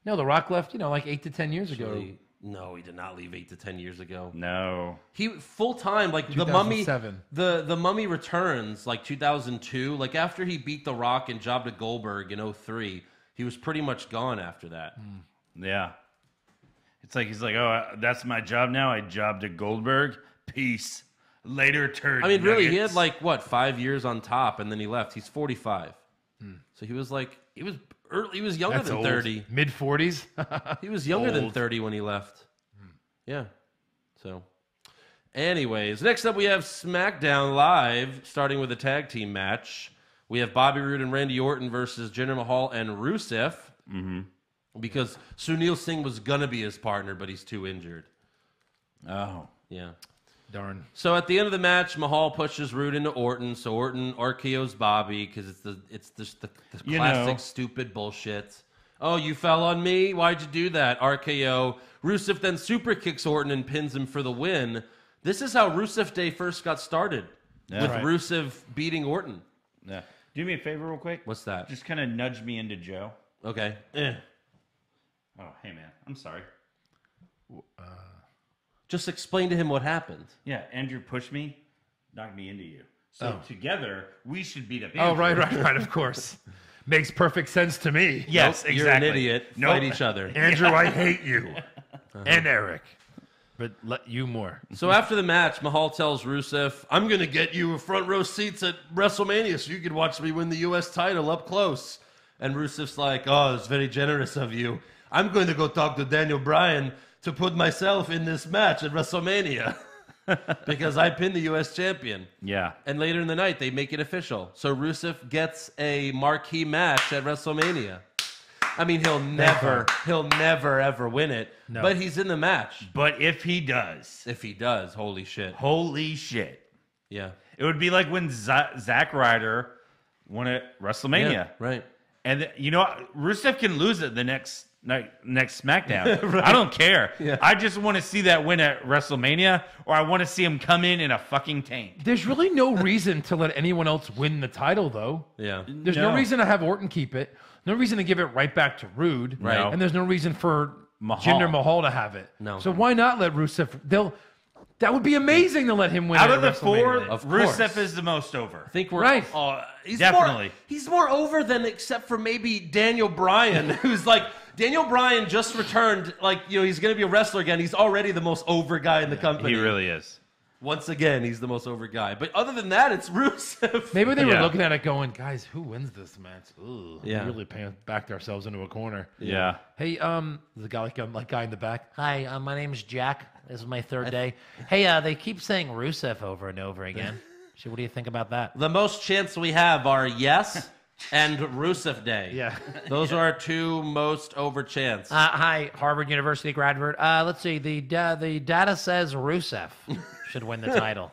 No, The Rock left, like 8 to 10 years ago. No, he did not leave 8 to 10 years ago. No. He full time, like the Mummy. The Mummy Returns, like 2002. Like after he beat The Rock and jobbed to Goldberg in 2003, he was pretty much gone after that. Yeah. It's like he's like, oh, that's my job now. I jobbed to Goldberg. Peace. Later, turd. I mean, really, he had like what 5 years on top, and then he left. He's 45, so he was like He was younger than 30. Mid 40s. He was younger than 30 when he left. Yeah. So, anyways, next up we have SmackDown Live, starting with a tag team match. We have Bobby Roode and Randy Orton versus Jinder Mahal and Rusev. Because Sunil Singh was gonna be his partner, but he's too injured. Oh, yeah. Darn. So at the end of the match, Mahal pushes Roode into Orton, so Orton RKO's Bobby because it's just the classic stupid bullshit. Oh, you fell on me? Why'd you do that? RKO. Rusev then super kicks Orton and pins him for the win. This is how Rusev Day first got started, with Rusev beating Orton. Yeah. Do me a favor real quick. What's that? Just kind of nudge me into Joe. Okay. Oh, hey man, I'm sorry. Just explain to him what happened. Yeah, Andrew pushed me, knocked me into you. So together, we should beat up Andrew. Oh, right, of course. Makes perfect sense to me. Yes, exactly. You're an idiot. Fight each other. Andrew, I hate you. And Eric. But let you more. So after the match, Mahal tells Rusev, I'm going to get you front row seats at WrestleMania so you can watch me win the U.S. title up close. And Rusev's like, oh, it's very generous of you. I'm going to go talk to Daniel Bryan to put myself in this match at WrestleMania because I pinned the U.S. champion. Yeah. And later in the night, they make it official. So Rusev gets a marquee match at WrestleMania. I mean, he'll never ever win it, but he's in the match. But if he does, holy shit. Holy shit. Yeah. It would be like when Zack Ryder won at WrestleMania. Yeah, right. And Rusev can lose it the next SmackDown. Right. I don't care. Yeah. I just want to see that win at WrestleMania, or I want to see him come in a fucking tank. There's really no reason to let anyone else win the title, though. Yeah. There's no reason to have Orton keep it. No reason to give it right back to Roode. Right. And there's no reason for Jinder Mahal to have it. No. So why not let Rusev? That would be amazing to let him win. Out of the four, WrestleMania. Rusev is the most over. I think we're right. He's definitely. He's more over than except for maybe Daniel Bryan, who's like Daniel Bryan just returned. Like he's going to be a wrestler again. He's already the most over guy in the company. He really is. Once again, he's the most over guy. But other than that, it's Rusev. Maybe they were looking at it going, guys, who wins this match? Ooh, yeah. We really backed ourselves into a corner. Yeah. Hey, the guy guy in the back. Hi, my name's Jack. This is my third day. Hey, they keep saying Rusev over and over again. So what do you think about that? The most chants we have are yes and Rusev Day. Yeah. Those are our two most over chants. Hi, Harvard University graduate. Let's see. The data says Rusev should win the title.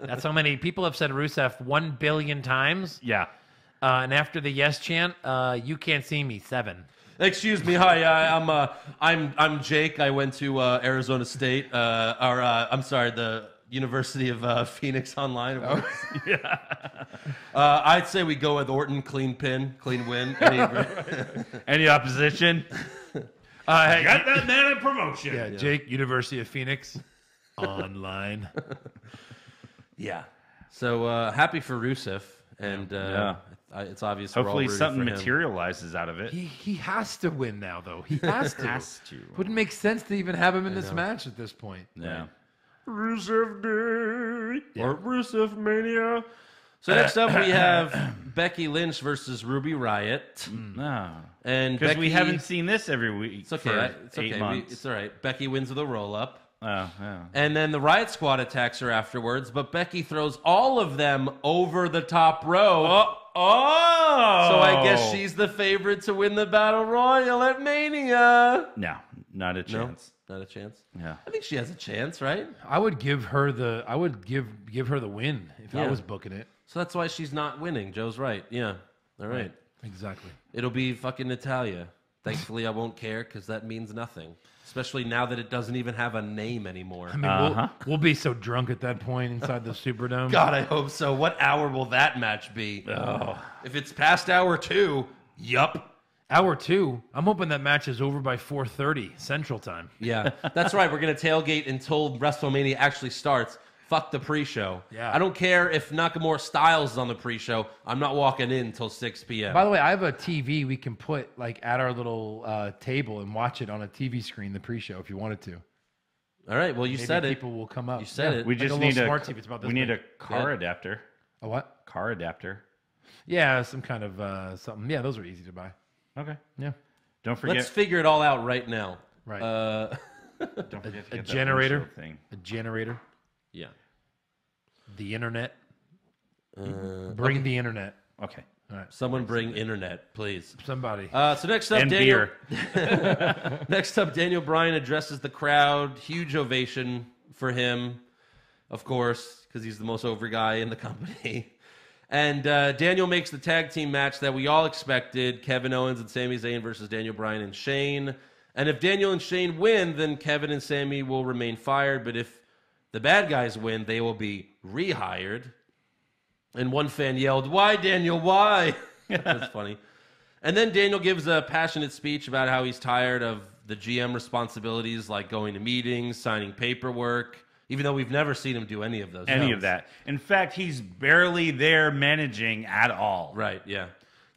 That's how many people have said Rusev 1 billion times. Yeah. And after the yes chant, you can't see me 7. Excuse me. Hi, I'm Jake. I went to Arizona State. I'm sorry, the University of Phoenix Online. Yeah. I'd say we go with Orton, clean pin, clean win. Any opposition? Got that man a promotion. Yeah, Jake, University of Phoenix Online. Yeah. So happy for Rusev, and it's obvious. Hopefully we're all something rooting for him. materializes out of it. He has to win now, though. He has to. Has to. Wouldn't make sense to even have him in this match at this point. Yeah. Rusev Day or Rusev Mania. So next up we have Becky Lynch versus Ruby Riott. No. And Because we Becky- haven't seen this every week It's okay. for It's 8 okay. months. It's all right. Becky wins with a roll up. Oh, yeah. And then the Riot Squad attacks her afterwards, but Becky throws all of them over the top rope. Oh! So I guess she's the favorite to win the Battle Royal at Mania. No, not a chance. No, not a chance. Yeah. I think she has a chance, right? I would give her the give her the win if I Yeah. was booking it. So that's why she's not winning. Joe's right. Yeah. All right. Exactly. It'll be fucking Natalia. Thankfully, I won't care because that means nothing. Especially now that it doesn't even have a name anymore. I mean, we'll be so drunk at that point inside the Superdome. God, I hope so. What hour will that match be? Oh. If it's past hour 2, yup. Hour 2. I'm hoping that match is over by 4:30 Central Time. Yeah, that's right. We're going to tailgate until WrestleMania actually starts. Fuck the pre-show. Yeah. I don't care if Nakamura Styles is on the pre-show. I'm not walking in until 6 p.m. By the way, I have a TV we can put like at our little table and watch it on a TV screen, the pre-show, if you wanted to. All right. Well, you Maybe said it. people will come up. You said it. We Like just a need little a smart TV. It's about this we need big. a car adapter. A what? Car adapter. Yeah, some kind of something. Yeah, those are easy to buy. Okay. Yeah. Don't forget. Let's figure it all out right now. Right. Don't forget to A get that generator. windshield thing. A generator. Yeah. The internet. Bring the internet. Okay. All right. Someone bring internet, please. Somebody. So next up, And Daniel. beer. Next up, Daniel Bryan addresses the crowd. Huge ovation for him, of course, because he's the most over guy in the company. And Daniel makes the tag team match that we all expected: Kevin Owens and Sami Zayn versus Daniel Bryan and Shane. And if Daniel and Shane win, then Kevin and Sami will remain fired. But if the bad guys win, they will be rehired. And one fan yelled, "Why, Daniel, why?" That's funny. And then Daniel gives a passionate speech about how he's tired of the GM responsibilities, like going to meetings, signing paperwork, even though we've never seen him do any of those. Any of that. In fact, he's barely there managing at all. Right, yeah.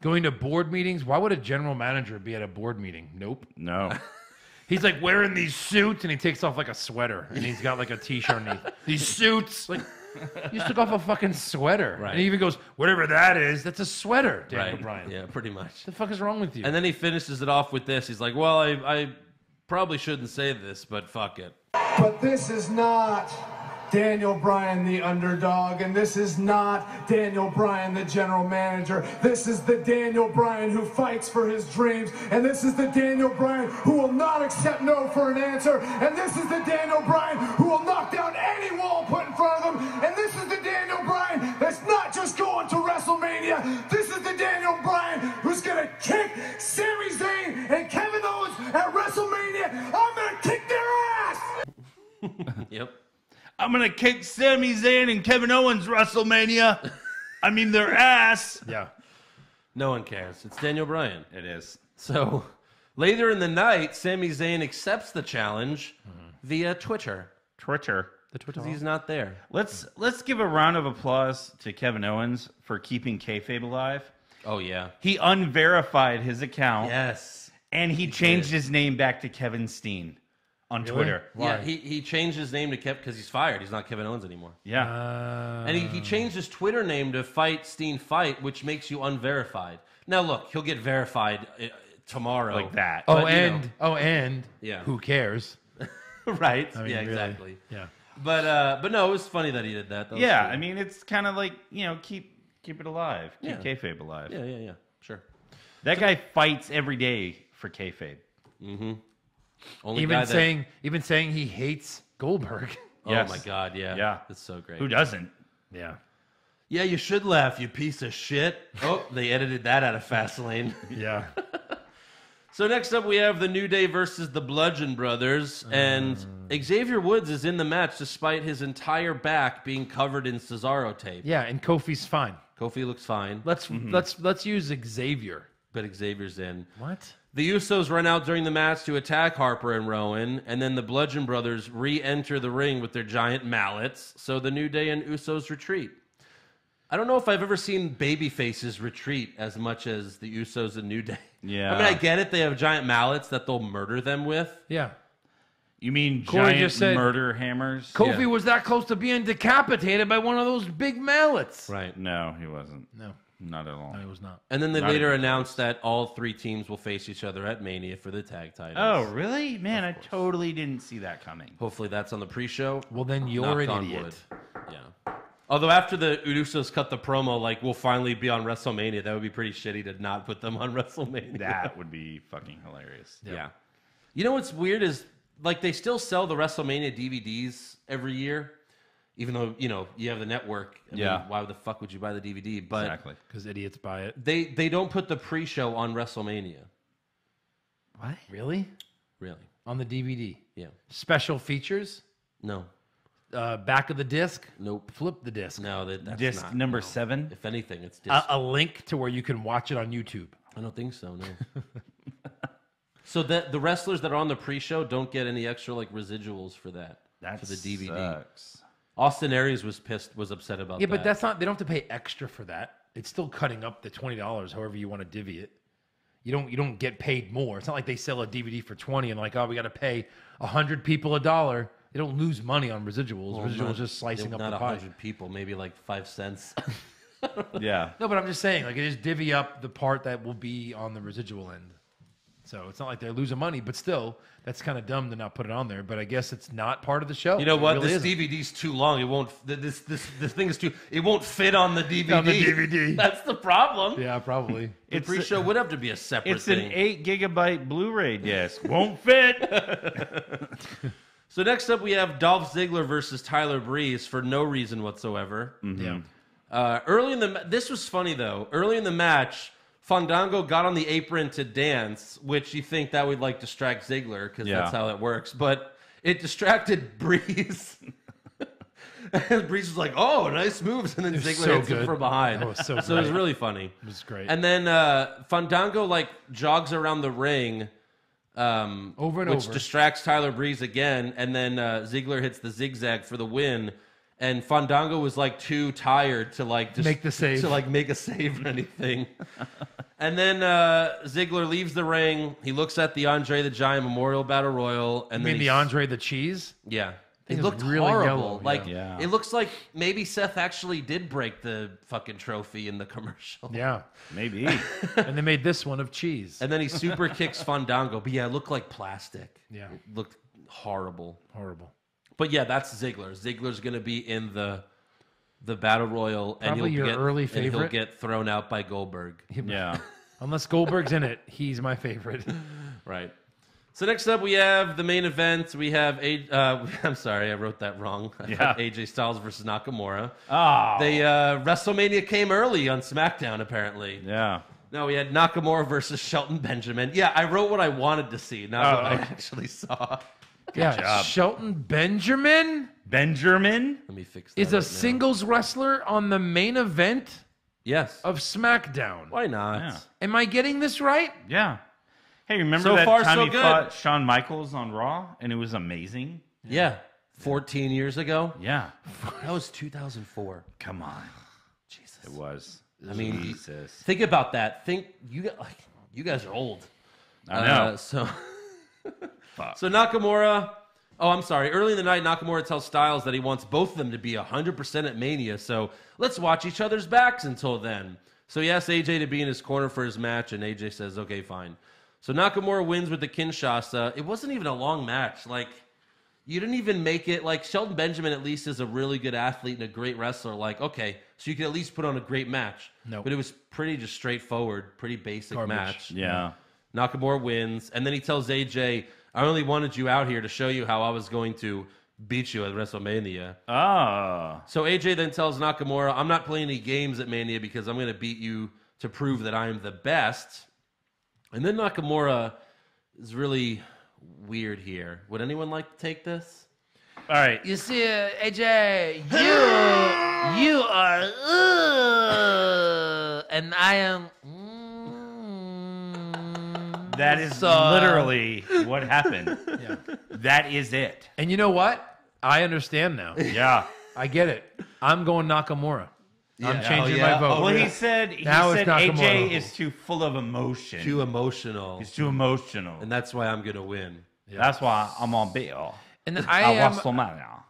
Going to board meetings. Why would a general manager be at a board meeting? Nope. No. He's like wearing these suits and he takes off like a sweater and he's got like a t-shirt underneath. These suits. Like, you just took off a fucking sweater. Right. And he even goes, whatever that is, that's a sweater, Daniel Right. Bryan. Yeah, pretty much. What the fuck is wrong with you? And then he finishes it off with this. He's like, well, I probably shouldn't say this, but fuck it. But this is not Daniel Bryan, the underdog, and this is not Daniel Bryan, the general manager. This is the Daniel Bryan who fights for his dreams, and this is the Daniel Bryan who will not accept no for an answer, and this is the Daniel Bryan who will knock down any wall put in front of him, and this is the Daniel Bryan that's not just going to WrestleMania. This is the Daniel Bryan who's gonna kick Sami Zayn and Kevin Owens at WrestleMania. I'm gonna kick their ass. Yep. I'm going to kick Sami Zayn and Kevin Owens WrestleMania. I mean, their ass. yeah. No one cares. It's Daniel Bryan. It is. So later in the night, Sami Zayn accepts the challenge via Twitter. Twitter. Because he's not there. Let's give a round of applause to Kevin Owens for keeping kayfabe alive. Oh, yeah. He unverified his account. Yes. And he changed his name back to Kevin Steen on Twitter. Yeah, he changed his name to Kev because he's fired. He's not Kevin Owens anymore. Yeah. And he changed his Twitter name to Fight Steen Fight, which makes you unverified. Now, look, he'll get verified tomorrow. Like that. Oh, But, you know. and Yeah. who cares? Right. I mean, yeah, really. exactly. Yeah. But no, it was funny that he did that. That was Yeah, cool. I mean, it's kind of like, keep it alive. Keep Yeah. kayfabe alive. Yeah. Sure. That guy fights every day for kayfabe. Only Even guy saying he hates Goldberg. Yes. Oh my God, yeah. Yeah. That's so great. Who doesn't? Yeah. Yeah, you should laugh, you piece of shit. Oh, they edited that out of Fastlane. Yeah. So next up we have the New Day versus the Bludgeon Brothers, and Xavier Woods is in the match despite his entire back being covered in Cesaro tape. Yeah, and Kofi's fine. Kofi looks fine. Let's use Xavier. But Xavier's in. What? The Usos run out during the match to attack Harper and Rowan, and then the Bludgeon Brothers re-enter the ring with their giant mallets, so the New Day and Usos retreat. I don't know if I've ever seen baby faces retreat as much as the Usos and New Day. Yeah. I mean, I get it. They have giant mallets that they'll murder them with. Yeah. You mean Corey giant just said murder hammers? Kofi was that close to being decapitated by one of those big mallets. Right. No, he wasn't. No. Not at all. No, he was not. And then they Not later even announced that all three teams will face each other at Mania for the tag titles. Oh, really? Man, I totally didn't see that coming. Hopefully that's on the pre-show. Well, then you're Knock an on idiot. wood. Yeah. Although after the Usos cut the promo, like, we'll finally be on WrestleMania, that would be pretty shitty to not put them on WrestleMania. That would be fucking hilarious. Yeah. You know what's weird is, like, they still sell the WrestleMania DVDs every year, even though, you know, you have the network. I mean, why the fuck would you buy the DVD? But Exactly. Because idiots buy it. they don't put the pre-show on WrestleMania. What? Really? Really? On the DVD? Yeah. Special features? No. Back of the disc? Nope. Flip the disc. No, that's Disc not, number no. 7? If anything, it's disc. A link to where you can watch it on YouTube. I don't think so, no. So the wrestlers that are on the pre-show don't get any extra, like, residuals for that. For the DVD. Sucks. Austin Aries was upset about that. Yeah, but that's not, they don't have to pay extra for that. It's still cutting up the $20, however you want to divvy it. You don't get paid more. It's not like they sell a DVD for $20 and like, oh, we got to pay 100 people $1. They don't lose money on residuals. Well, Residuals just slicing up not the pie. 100 people, maybe like 5 cents. Yeah. No, but I'm just saying, like, it just divvy up the part that will be on the residual end. So it's not like they're losing money, but still, that's kind of dumb to not put it on there. But I guess it's not part of the show. You know what? Really this isn't. DVD's too long. It won't. This thing is too. It won't fit on the DVD. On the DVD. That's the problem. Yeah, probably. The pre-show would have to be a separate It's thing. an 8 gigabyte Blu-ray disc. Won't fit. So next up, we have Dolph Ziggler versus Tyler Breeze for no reason whatsoever. Yeah. This was funny though. Early in the match, Fandango got on the apron to dance, which you think that would like distract Ziggler because that's how it works. But it distracted Breeze. And Breeze was like, "Oh, nice moves," and then Ziggler hits him from behind. That was so it was really funny. It was great. And then Fandango like jogs around the ring, over and which over. distracts Tyler Breeze again. And then Ziggler hits the zigzag for the win. And Fandango was like too tired to like just Make the save. to like make a save or anything. And then Ziggler leaves the ring. He looks at the Andre the Giant Memorial Battle Royal, and You then mean the Andre the Cheese? yeah. It It looked was really horrible. yellow, Like yeah. it looks like maybe Seth actually did break the fucking trophy in the commercial. Yeah. Maybe. And they made this one of cheese. And then he super kicks Fandango. But yeah, it looked like plastic. Yeah. It looked horrible. Horrible. But yeah, that's Ziggler. Ziggler's gonna be in the Battle Royal, and Probably your early and he'll favorite. get thrown out by Goldberg. Yeah. Unless Goldberg's in it, he's my favorite. Right. So next up, we have the main event. We have I'm sorry, I wrote that wrong. I thought AJ Styles versus Nakamura. Oh. They WrestleMania came early on SmackDown, apparently. Yeah. No, we had Nakamura versus Shelton Benjamin. Yeah, I wrote what I wanted to see, not what I actually saw. Yeah, Shelton Benjamin Benjamin? Let me fix that. is a right now. singles wrestler on the main event Yes. of SmackDown. Why not? Yeah. Am I getting this right? Yeah. Hey, remember So that far, time so he good. fought Shawn Michaels on Raw and it was amazing? Yeah. 14 years ago. Yeah. That was 2004. Come on. Jesus. It was. I mean, Jesus. think about that. You guys are old. I know. So Nakamura. Oh, I'm sorry. Early in the night, Nakamura tells Styles that he wants both of them to be 100% at Mania. So let's watch each other's backs until then. So he asks AJ to be in his corner for his match, and AJ says, "Okay, fine." So Nakamura wins with the Kinshasa. It wasn't even a long match. Like, you didn't even make it. Like, Shelton Benjamin at least is a really good athlete and a great wrestler. Like, okay, so you can at least put on a great match. No. But it was pretty just straightforward, pretty basic Garbage. match. Yeah. Nakamura wins, and then he tells AJ, "I only wanted you out here to show you how I was going to beat you at WrestleMania." Oh. So AJ then tells Nakamura, "I'm not playing any games at Mania because I'm going to beat you to prove that I am the best." And then Nakamura is really weird here. Would anyone like to take this? All right. You see, AJ, you are, and I am. That is So- literally what happened. Yeah. That is it. And you know what? I understand now. Yeah. I get it. I'm going Nakamura. I'm Yeah. changing Oh, yeah? my vote. Well, he said Now it's AJ Nakamura. is too full of emotion. Too emotional. He's too emotional. And that's why I'm going to win. That's why I'm on bail. And I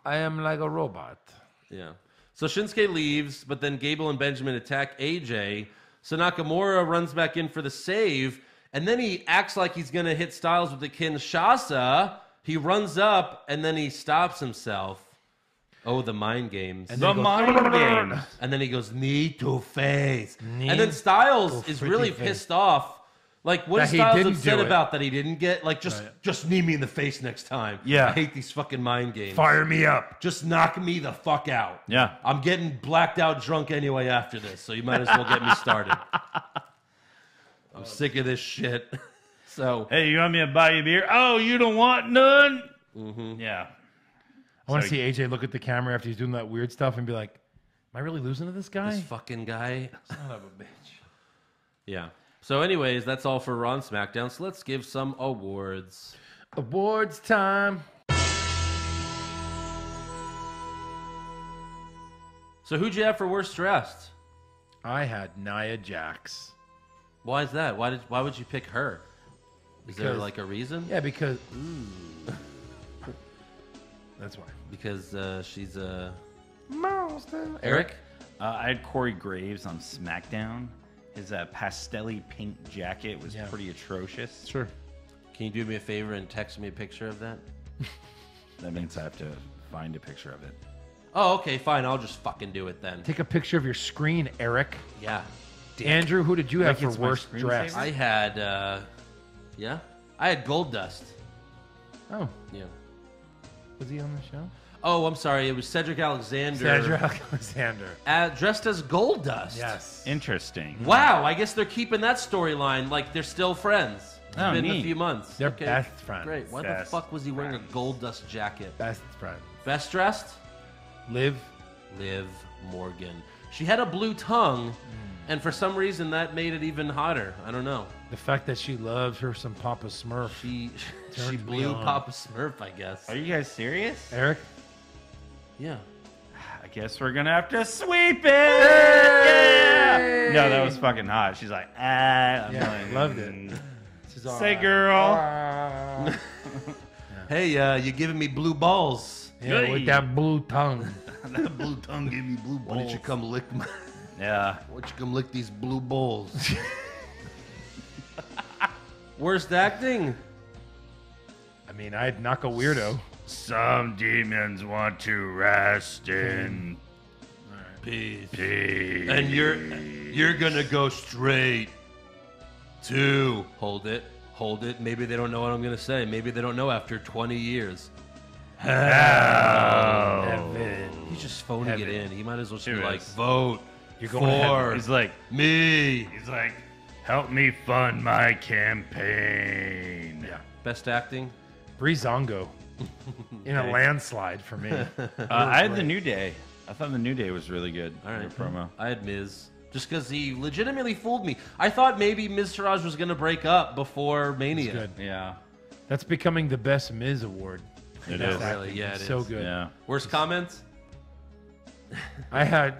I am like a robot. Yeah. So Shinsuke leaves, but then Gable and Benjamin attack AJ. So Nakamura runs back in for the save, and then he acts like he's going to hit Styles with the Kinshasa. He runs up, and then he stops himself. Oh, the mind games. The mind games. And then he goes, knee to face. And then Styles is really pissed off. Like, what is That he Styles didn't upset do it. about that he didn't get? Like, just knee me in the face next time. Yeah. I hate these fucking mind games. Fire me up. Just knock me the fuck out. Yeah. I'm getting blacked out drunk anyway after this, so you might as well get me started. I'm sick of this shit. So, Hey, you want me to buy you a beer? Oh, you don't want none? Mm-hmm. Yeah. I want to see AJ look at the camera after he's doing that weird stuff and be like, am I really losing to this guy? this fucking guy. Son of a bitch. Yeah. So, anyways, that's all for Raw and SmackDown. So let's give some awards. Awards time. So, who'd you have for worst dressed? I had Nia Jax. Why is that? Why would you pick her? Is there Because- like a reason? Yeah, because... That's why. Because she's a Monster. Eric. I had Corey Graves on SmackDown. His pastelly pink jacket was Yeah. pretty atrocious. Sure. Can you do me a favor and text me a picture of that? That means I have to find a picture of it. Oh, okay, fine. I'll just fucking do it then. Take a picture of your screen, Eric. Yeah. Andrew, who did you have Like for it's my worst screensaver? dress? I had, I had Gold Dust. Oh, Yeah. was he on the show? Oh, I'm sorry. It was Cedric Alexander. Cedric Alexander. Dressed as Gold Dust. Yes. Interesting. Wow, I guess they're keeping that storyline like they're still friends. It's Oh, been a neat. few months. They're Okay, best friends. Great. Why the Best fuck was he wearing a Gold Dust jacket? Best friend. Best dressed? Liv. Liv Morgan. She had a blue tongue, and for some reason that made it even hotter. I don't know. The fact that she loves her some Papa Smurf. She Turns me blew on. Papa Smurf, I guess. Are you guys serious? Eric? Yeah. I guess we're gonna have to sweep it. Yeah. No, that was fucking hot. She's like, I'm Yeah, like, loved it. She's all Say, right. girl. Hey, you giving me blue balls? Yeah, with that blue tongue. That blue tongue gave me blue balls. Why don't you come lick my... Yeah. Why don't you come lick these blue balls? Worst acting? I mean, I'd knock a weirdo. Some demons want to rest in Peace. peace. And you're gonna go straight to... Hold it. Maybe they don't know what I'm gonna say. Maybe they don't know after 20 years. Heaven. He's just phoning Heaven. it in. He might as well just be Serious. like, vote You're going to for heaven. He's like, me. help me fund my campaign. Yeah. Best acting? Breezango. In a landslide for me. I had the New Day. I thought the New Day was really good. All right. Their promo. I had Miz. Just because he legitimately fooled me. I thought maybe Miz Taraj was going to break up before Mania. Good. Yeah. That's becoming the best Miz award. It Best is. acting. Really? Yeah, it so is. good. Yeah. Worst comments? I had.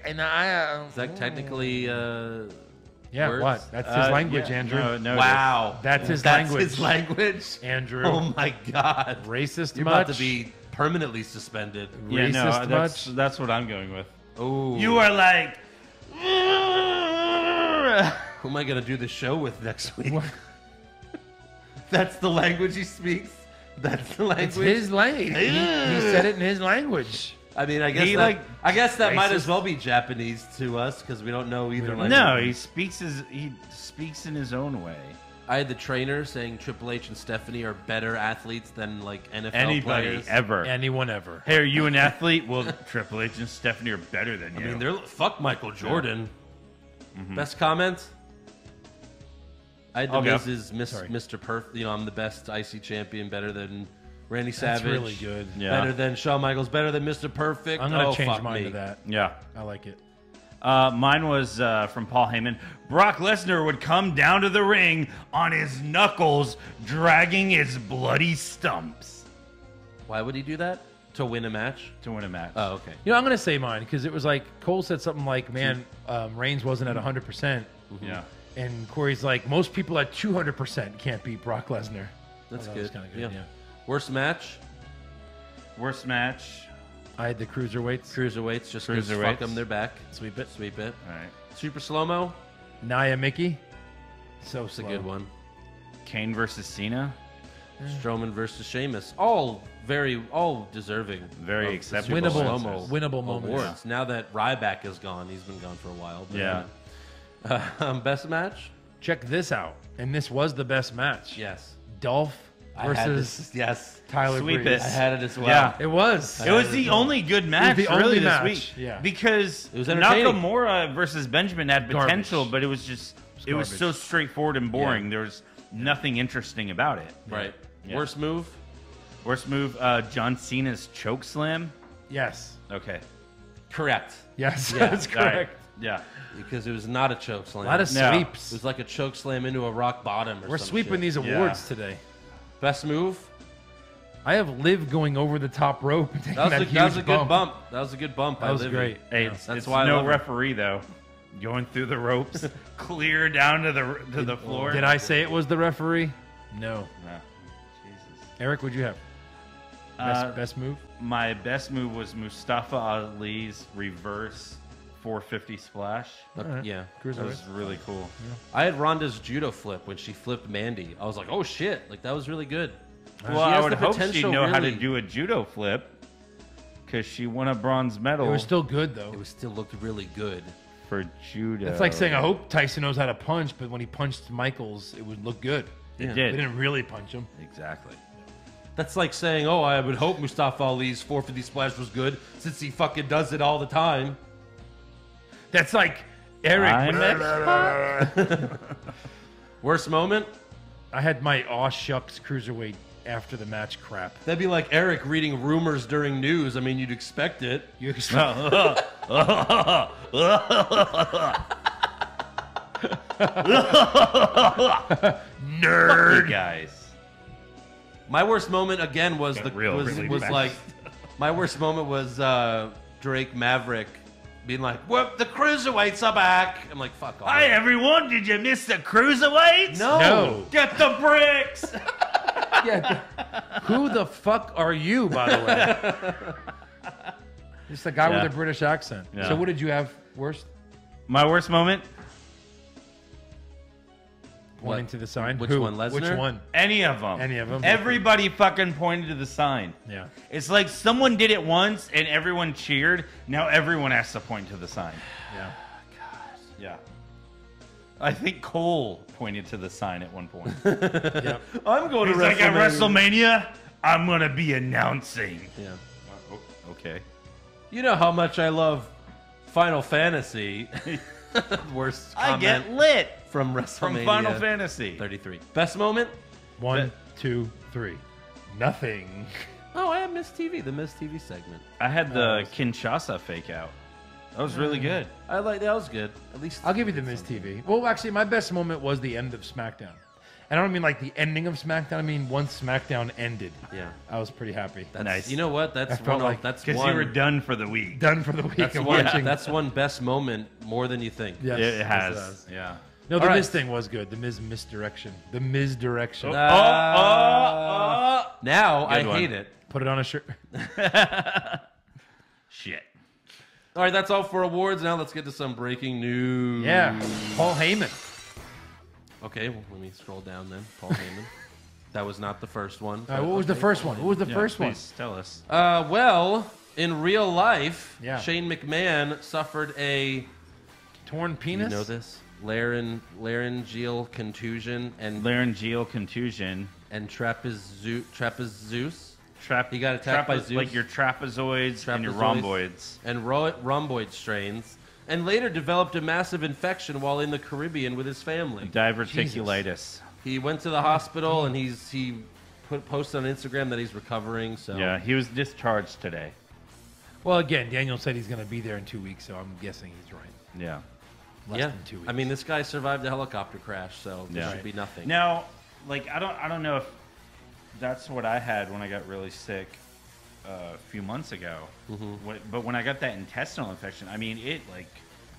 And I. Is that technically... Yeah, words? what? That's his language, yeah. Andrew. No, wow. That's his That's language. his language? Andrew. Oh my God. Racist You're much? about to be permanently suspended. Yeah, no, Racist that's what I'm going with. Oh. You are like. Who am I going to do the show with next week? That's the language he speaks? That's the language? It's his language. He said it in his language. I mean, I guess He, that, like, I guess that might racist. as well be Japanese to us because we don't know either language. No, he speaks in his own way. I had the trainer saying Triple H and Stephanie are better athletes than like NFL Anybody players. ever. Anyone ever. Hey, are you an athlete? Well, Triple H and Stephanie are better than you. I mean, they're fuck Michael Jordan. Best comment? I had the Okay. Miz is Mr. Perfect. You know, I'm the best IC champion, better than Randy Savage. That's really good. Yeah. Better than Shawn Michaels, better than Mr. Perfect. I'm going to change fuck mine me. to that. Yeah. I like it. Mine was from Paul Heyman. Brock Lesnar would come down to the ring on his knuckles, dragging his bloody stumps Why would he do that? To win a match? to win a match. Oh, okay. You know, I'm going to say mine because it was like Cole said something like, man, Reigns wasn't at 100%. Yeah. And Corey's like, most people at 200% can't beat Brock Lesnar. That's That good. was kind of good, yeah. Worst match? Worst match. I had the Cruiserweights. Cruiserweights. Just 'cause Cruiserweights. fuck them, they're back. Sweep it. Sweep it. All right. Super slow-mo? Nia Mickey. So That's a slow. good one. Kane versus Cena. Strowman versus Sheamus. All deserving. Very of the acceptable. Super Winnable- slow-mo winnable moments. awards. Now that Ryback is gone, he's been gone for a while. But, Yeah. Best match? Check this out. And this was the best match. Yes. Dolph I had versus this. Yes. Tyler Sweep Breeze. it. I had it as well. Yeah. It was. It was the only good match the really only this match, week. yeah. Because It was entertaining. Nakamura versus Benjamin had potential, Garbage. but it was just it was so garbage. straightforward and boring. Yeah. There was nothing interesting about it. Right. Yeah. Worst move? Worst move, John Cena's choke slam. Yes. Okay. Correct. Yes. Yeah. That's All right. correct. Yeah. Because it was not a choke slam. A lot of No. sweeps. It was like a choke slam into a rock bottom or We're some sweeping shit. these awards today. Best move? I have Liv going over the top rope and taking That was, that a, huge that was a good bump. bump. That was a good bump. That was great. Hey, Yeah. it's why I no love it. referee though. Going through the ropes, clear down to the floor. Did I say it was the referee? No. No. Jesus. Eric, what'd you have? Best move? My best move was Mustafa Ali's reverse 450 splash. Alright. Yeah. That was really cool. I had Ronda's judo flip when she flipped Mandy. I was like, oh shit. Like, that was really good. Well, She I has would the hope she'd potential, know how to really. do a judo flip because she won a bronze medal It was still good, though. It was still looked really good. for judo. It's like saying, I hope Tyson knows how to punch, but when he punched Michaels, it would look good. it They did. didn't really punch him. Exactly. That's like saying, oh, I would hope Mustafa Ali's 450 splash was good since he fucking does it all the time. That's like Eric. Worst moment? I had my aw shucks cruiserweight after the match crap. That'd be like Eric reading rumors during news. I mean, you'd expect it. You expect Nerd guys. My worst moment again was Got really fast. like my worst moment was Drake Maverick being like, "What? The cruiserweights are back." I'm like, "Fuck off." Hi everyone, did you miss the cruiserweights? No. Get the bricks. Yeah. Who the fuck are you, by the way? Just a guy Yeah. with a British accent. Yeah. So what did you have worst? My worst moment? Pointing to the sign. Which Who? one, Lesnar? Which one? Any of them. Any of 'em. Everybody fucking pointed to the sign. Yeah. It's like someone did it once and everyone cheered. Now everyone has to point to the sign. Yeah. Yeah. I think Cole pointed to the sign at one point. Yep. I'm going He's to like, at WrestleMania, I'm going to be announcing. Yeah. Okay. You know how much I love Final Fantasy. Worst I comment get lit from WrestleMania from Final Fantasy. 33. Best moment? 1, 2, 3. Nothing. Oh, I had Miz TV, the Miz TV segment. I had the Kinshasa fake out. That was really good. I like that was good. At least I'll give you the Miz TV. Well, actually, my best moment was the end of SmackDown. And I don't mean like the ending of SmackDown. I mean once SmackDown ended. Yeah. I was pretty happy. That's, Nice. You know what? That's I felt one. like- That's Because one. you were done for the week. Done for the week That's of one. watching. That's one best moment more than you think. Yes, It yes, has. does. Yeah. No, the All right. Miz thing was good. The Miz misdirection. The Miz direction. Now I Good one. hate it. Put it on a shirt. Shit. All right, that's all for awards. Now let's get to some breaking news. Yeah. Paul Heyman. Okay, well, let me scroll down then. Paul Heyman. That was not the first one. All right, what was the first one? What was the Yeah, first one? please tell us. Well, in real life, Yeah. Shane McMahon suffered a. Torn penis? You know this? Laryngeal contusion and Laryngeal contusion. trapezeus. Trap. He got attacked by Zeus. Like your trapezoids and your Trapezoids. rhomboids. And rhomboid strains. and later developed a massive infection while in the Caribbean with his family. Diverticulitis. He went to the hospital, and he posted on Instagram that he's recovering. So Yeah, he was discharged today. Well, again, Daniel said he's going to be there in 2 weeks, so I'm guessing he's right. Yeah. Less than 2 weeks. I mean, this guy survived a helicopter crash, so there should be nothing. Now, like, I don't know if that's what I had when I got really sick a few months ago. But when I got that intestinal infection, I mean, it, like,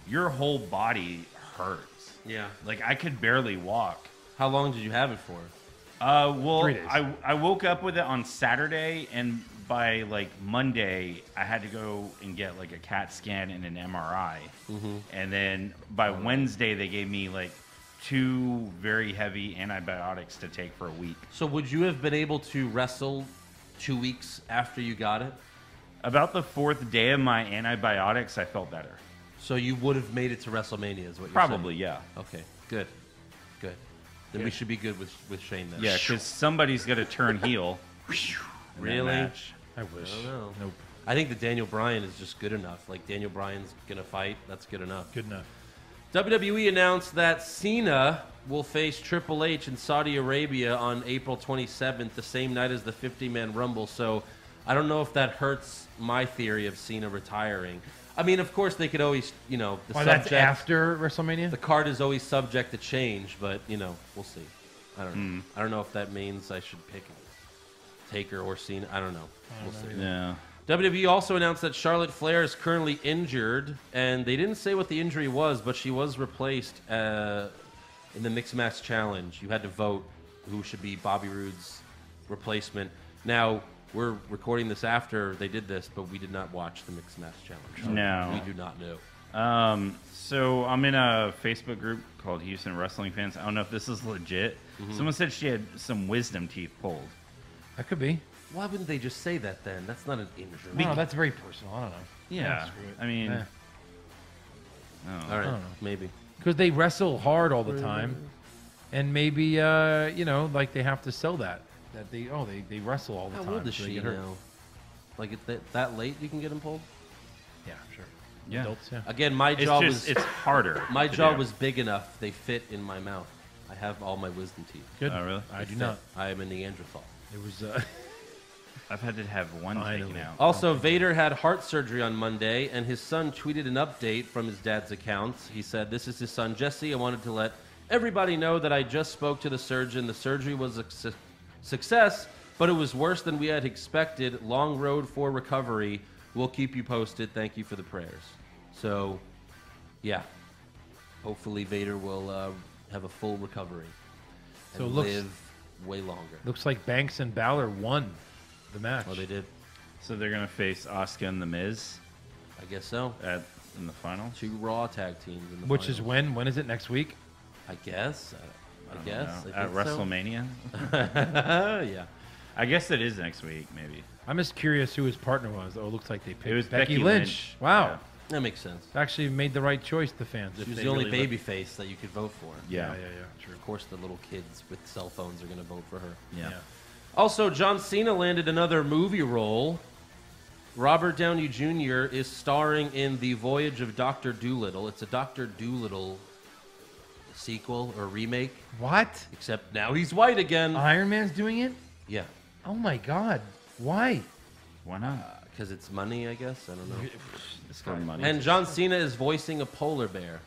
your whole body hurts. Yeah. Like, I could barely walk. How long did you have it for? Well, 3 days. I woke up with it on Saturday, and by like Monday, I had to go and get like a CAT scan and an MRI. And then by Wednesday, they gave me like 2 very heavy antibiotics to take for a week. So would you have been able to wrestle 2 weeks after you got it? About the 4th day of my antibiotics, I felt better. So you would have made it to WrestleMania, is what you're Probably, saying? yeah. Okay, good. Then we should be good with Shane then. Yeah, because somebody's going to turn heel. Really? I wish. I don't know. Nope. I think that Daniel Bryan is just good enough. Like, Daniel Bryan's going to fight. That's good enough. Good enough. WWE announced that Cena will face Triple H in Saudi Arabia on April 27th, the same night as the 50-man Rumble. So I don't know if that hurts my theory of Cena retiring. I mean, of course, they could always, the subject. That's after WrestleMania? The card is always subject to change, but, we'll see. I don't know. I don't know if that means I should pick Taker or Cena. I don't know. We'll see. Yeah. WWE also announced that Charlotte Flair is currently injured, and they didn't say what the injury was, but she was replaced in the Mixed Match Challenge. You had to vote who should be Bobby Roode's replacement. Now, we're recording this after they did this, but we did not watch the Mixed Match Challenge. No. We do not know. So I'm in a Facebook group called Houston Wrestling Fans. I don't know if this is legit. Someone said she had some wisdom teeth pulled. That could be. Why wouldn't they just say that then? That's not an injury. No, that's very personal. I don't know. Yeah. screw it. I mean, Yeah. All right, know. maybe. Because they wrestle hard all the time, and maybe like they have to sell that they wrestle all the How time. old is so they she get hurt. now? Like that late you can get them pulled? Yeah, sure. Yeah. Adults, yeah. Again, my it's jaw just, was it's harder. my to jaw do. was big enough. They fit in my mouth. I have all my wisdom teeth. Good. Oh, really? I They do fit. not. I am a Neanderthal. It was. I've had to have one taken Finally. out. Also, Vader had heart surgery on Monday, and his son tweeted an update from his dad's account. He said, "This is his son, Jesse. I wanted to let everybody know that I just spoke to the surgeon. The surgery was a success, but it was worse than we had expected. Long road for recovery. We'll keep you posted. Thank you for the prayers." So, yeah. Hopefully, Vader will have a full recovery and So it looks- live way longer. Looks like Banks and Balor won the match. Oh, they did? So they're gonna face Asuka and The Miz I guess so. in the finals. 2 Raw tag teams in the Which is finals. when? When is it? Next week? I guess. I guess. At WrestleMania. Yeah. I guess it is next week, maybe. I'm just curious who his partner was. Oh, it looks like they picked was Becky Becky Lynch. Lynch. Wow. That makes sense. Actually made the right choice, the fans. She if was they the only really baby face that you could vote for. Yeah. True. Of course, the little kids with cell phones are going to vote for her. Yeah. Yeah. Also, John Cena landed another movie role. Robert Downey Jr. is starring in The Voyage of Dr. Dolittle. It's a Dr. Dolittle sequel or remake, What? except now he's white again. Iron Man's doing it? Yeah, Oh my God. Why? Why not? because it's money, I guess. I don't know. It's got money. And John Cena is voicing a polar bear.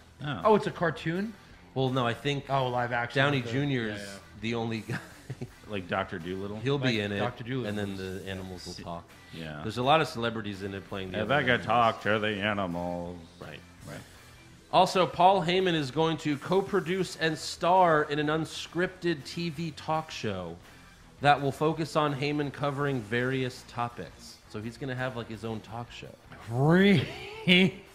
Oh, it's a cartoon? Well, no, I think Oh, live action. Downey Okay. Jr.'s Yeah, the only guy. Like Dr. Doolittle. He'll be Like in it, Dr. Dolittle. and then the animals will talk. Yeah. There's a lot of celebrities in it playing the If other I could animals. talk to the animals. Right. Right. Also, Paul Heyman is going to co-produce and star in an unscripted TV talk show that will focus on Heyman covering various topics. So he's going to have like his own talk show. Really?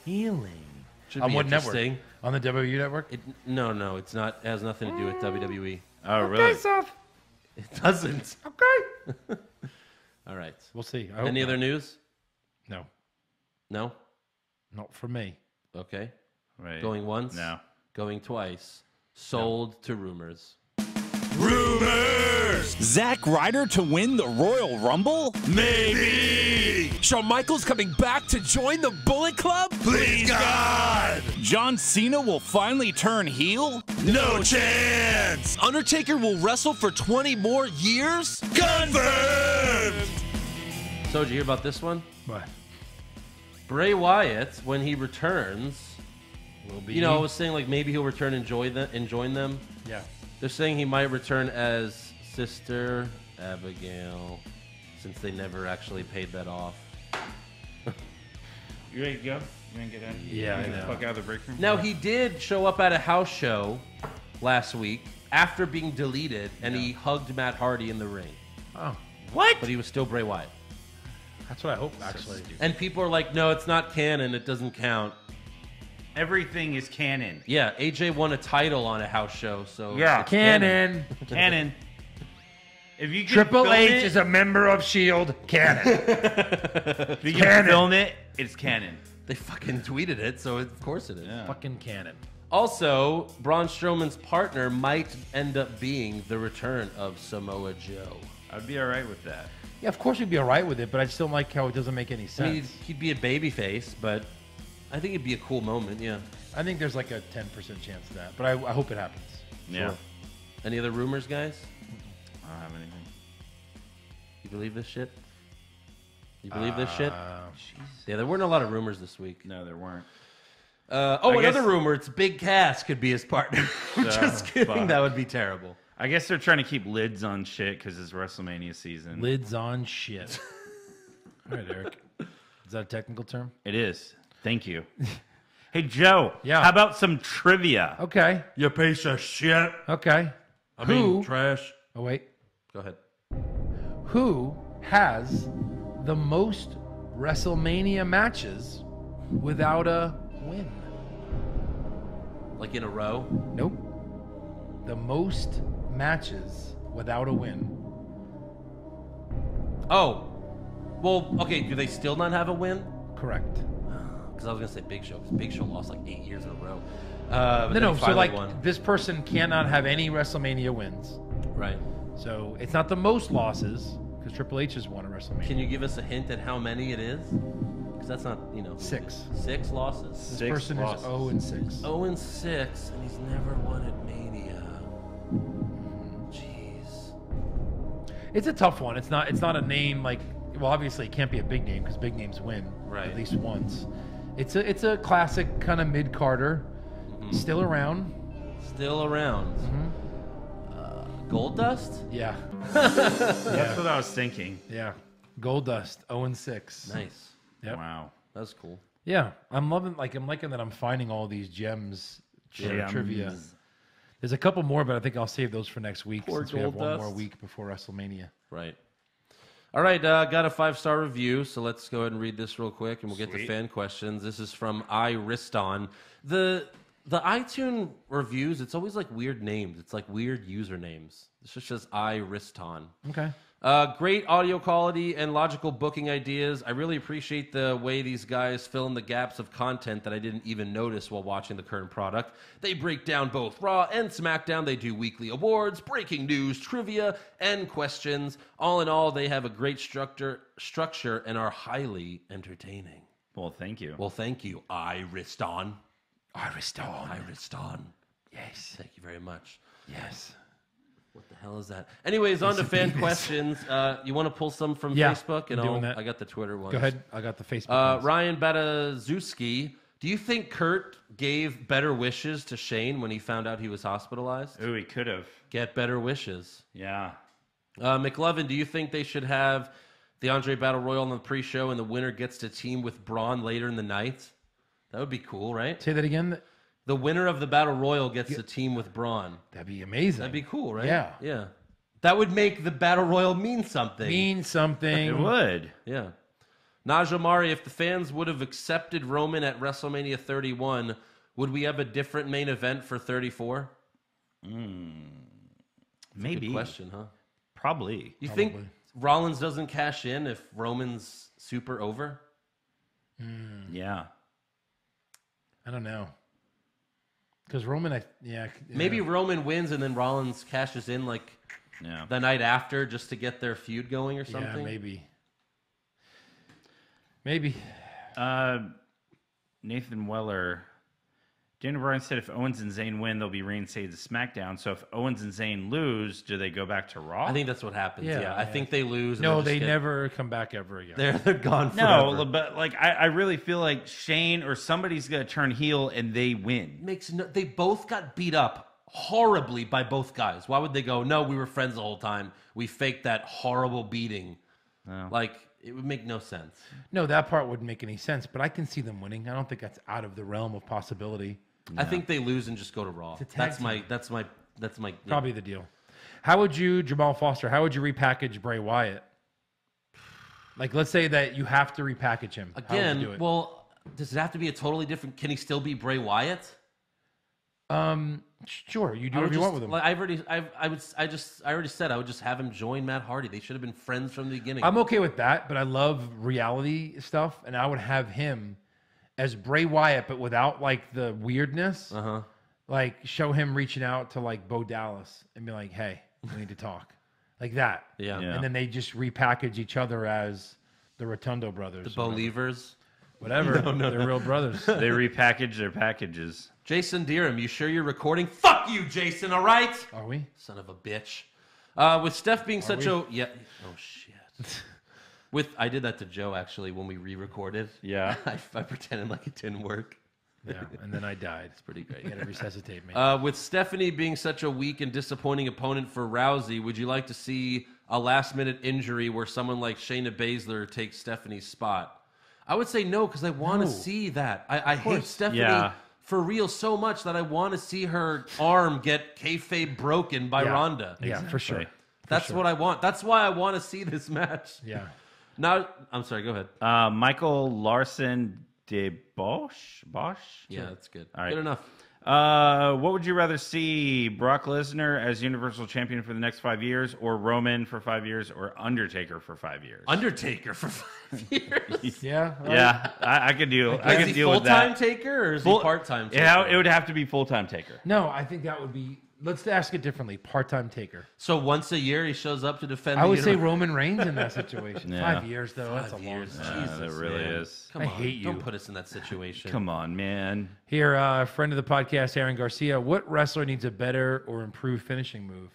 Should On be what network? interesting. On the WWE network? No, it's not. It has nothing to do with WWE. Oh, really? It doesn't. Okay. All right. We'll see. I hope Any not. other news? No. No. Not for me. Okay. Right. Going once. No. Going twice. Sold to rumors. Rumors! Zack Ryder to win the Royal Rumble? Maybe! Shawn Michaels coming back to join the Bullet Club? Please, God! John Cena will finally turn heel? No chance! Undertaker will wrestle for 20 more years? Confirmed! So, did you hear about this one? What? Bray Wyatt, when he returns, Will be. I was saying like maybe he'll return and join them. Yeah. They're saying he might return as Sister Abigail, since they never actually paid that off. You ready to go? You want to get out? Yeah, I Get the know. fuck out of the break room? Now, he did show up at a house show last week after being deleted, and he hugged Matt Hardy in the ring. Oh, What? But he was still Bray Wyatt. that's what I hope, actually. And people are like, no, it's not canon. It doesn't count. Everything is canon. Yeah, AJ won a title on a house show, so Yeah. it's Canon. Canon. If you can Triple film H it, is a member of S.H.I.E.L.D. Canon. if you can canon. film it, it's canon. They fucking tweeted it, so of course it is. Yeah. Fucking canon. Also, Braun Strowman's partner might end up being the return of Samoa Joe. I'd be all right with that. Yeah, of course we'd be all right with it, but I just don't like how it doesn't make any I mean, sense. he'd be a babyface, but I think it'd be a cool moment, yeah. I think there's like a 10% chance of that, but I hope it happens. Yeah. Sure. Any other rumors, guys? I don't have anything. You believe this shit? You believe this shit? Yeah, there weren't a lot of rumors this week. No, there weren't. Another guess- rumor. It's Big Cass could be his partner. I'm just kidding. fuck. That would be terrible. I guess they're trying to keep lids on shit because it's WrestleMania season. Lids on shit. All right, Eric. Is that a technical term? It is. Thank you. Hey, Joe. Yeah. How about some trivia? Okay. You piece of shit. Okay. I Who? mean, trash. Oh, wait. Go ahead. Who has the most WrestleMania matches without a win? Like in a row? Nope. The most matches without a win. Oh. Well, okay. Do they still not have a win? Correct. Because I was going to say Big Show. Because Big Show lost like 8 years in a row. No. So, like, won. this person cannot have any WrestleMania wins. Right. So, it's not the most losses, because Triple H has won a WrestleMania. Can you give us a hint at how many it is? Because that's not, who it 6. is. 6 losses. This Six person losses. is 0-6. 0-6, and he's never won at Mania. Jeez. It's a tough one. It's not a name like, well, obviously it can't be a big name because big names win Right. at least once. It's a classic kind of mid-carder, still around. Still around. Gold Dust? Yeah. That's what I was thinking. Yeah. Gold Dust, 0-6. Nice. Yep. Wow. That's cool. Yeah. I'm liking that I'm finding all these gems for Gems. trivia. There's a couple more, but I think I'll save those for next week Poor since we have one Gold more Dust. week before WrestleMania. Right. All right, got a 5-star review, so let's go ahead and read this real quick, and we'll get to Sweet. fan questions. This is from iRiston. The iTunes reviews, it's always like weird names. It's like weird usernames. This just says iRiston. Okay. Great audio quality and logical booking ideas. I really appreciate the way these guys fill in the gaps of content that I didn't even notice while watching the current product. They break down both Raw and SmackDown. They do weekly awards, breaking news, trivia, and questions. All in all, they have a great structure and are highly entertaining. Well, thank you. Well, thank you, iRiston. Iriston. iRiston. Yes. Thank you very much. Yes. What the hell is that? Anyways, on to fan questions. You want to pull some from Yeah, Facebook? And I'm doing that. I got the Twitter ones. Go ahead. I got the Facebook. ones. Ryan Batazuski, do you think Kurt gave better wishes to Shane when he found out he was hospitalized? Ooh, he could have. Get better wishes. Yeah. McLovin, do you think they should have the Andre Battle Royal on the pre-show and the winner gets to team with Braun later in the night? That would be cool, right? Say that again. The winner of the Battle Royal gets to team with Braun. That'd be amazing. That'd be cool, right? Yeah. Yeah. That would make the Battle Royal mean something. Mean something. It would. Yeah. Naja Mari, if the fans would have accepted Roman at WrestleMania 31, would we have a different main event for 34? Maybe. Good question, huh? Probably. You think Rollins doesn't cash in if Roman's super over? Yeah. I don't know. Because Roman, Maybe Roman wins and then Rollins cashes in like the night after just to get their feud going or something. Yeah, maybe. Maybe. Nathan Weller. Daniel Bryan said if Owens and Zayn win, they'll be reinstated to SmackDown. So if Owens and Zayn lose, do they go back to Raw? I think that's what happens. Yeah, I think they lose. And No, they never come back ever again. They're gone forever. No, but like I really feel like Shane or somebody's gonna turn heel and they win. They both got beat up horribly by both guys. Why would they go, no, we were friends the whole time. We faked that horrible beating. No. Like, it would make no sense. No, that part wouldn't make any sense, but I can see them winning. I don't think that's out of the realm of possibility. I think they lose and just go to Raw. That's my probably the deal. How would you, Jamal Foster, how would you repackage Bray Wyatt? Like, let's say that you have to repackage him. How would you do Again, it? well, does it have to be a totally different? Can he still be Bray Wyatt? Sure, you do whatever you want with him. Like, I already said I would just have him join Matt Hardy. They should have been friends from the beginning. I'm okay with that, but I love reality stuff, and I would have him as Bray Wyatt, but without like the weirdness. Like show him reaching out to like Bo Dallas and be like, "Hey, we need to talk," like that. Yeah. And then they just repackage each other as the Rotundo brothers, The Believers. whatever. They're real brothers. They repackage their packages. Jason Deerham, you sure you're recording? Fuck you, Jason, all right? Are we? Son of a bitch. With Steph being such a... Yeah. Oh, shit. I did that to Joe, actually, when we re-recorded. Yeah. I pretended like it didn't work. Yeah, and then I died. It's pretty great. You gotta resuscitate me. With Stephanie being such a weak and disappointing opponent for Rousey, would you like to see a last-minute injury where someone like Shayna Baszler takes Stephanie's spot? I would say no, because I want to see that. I hate Stephanie for real so much that I want to see her arm get kayfabe broken by Ronda. Yeah, for sure. That's what I want. That's why I want to see this match. Yeah. Now, I'm sorry, go ahead. Michael Larson de Bosch? Yeah, that's good. All right. Good enough. What would you rather see? Brock Lesnar as Universal Champion for the next 5 years, or Roman for 5 years, or Undertaker for 5 years? Undertaker for 5 years? Yeah. Yeah, I could deal. I could deal with that. Is he full-time Taker or is he part-time Taker? Yeah, it would have to be full-time Taker. No, I think that would be. Let's ask it differently. Part-time Taker. So once a year he shows up to defend. I would say Roman Reigns in that situation. Yeah. 5 years though. That's a long time. Jesus, that really is. Come I on, hate you. Don't put us in that situation. Come on, man. Here, friend of the podcast, Aaron Garcia. What wrestler needs a better or improved finishing move?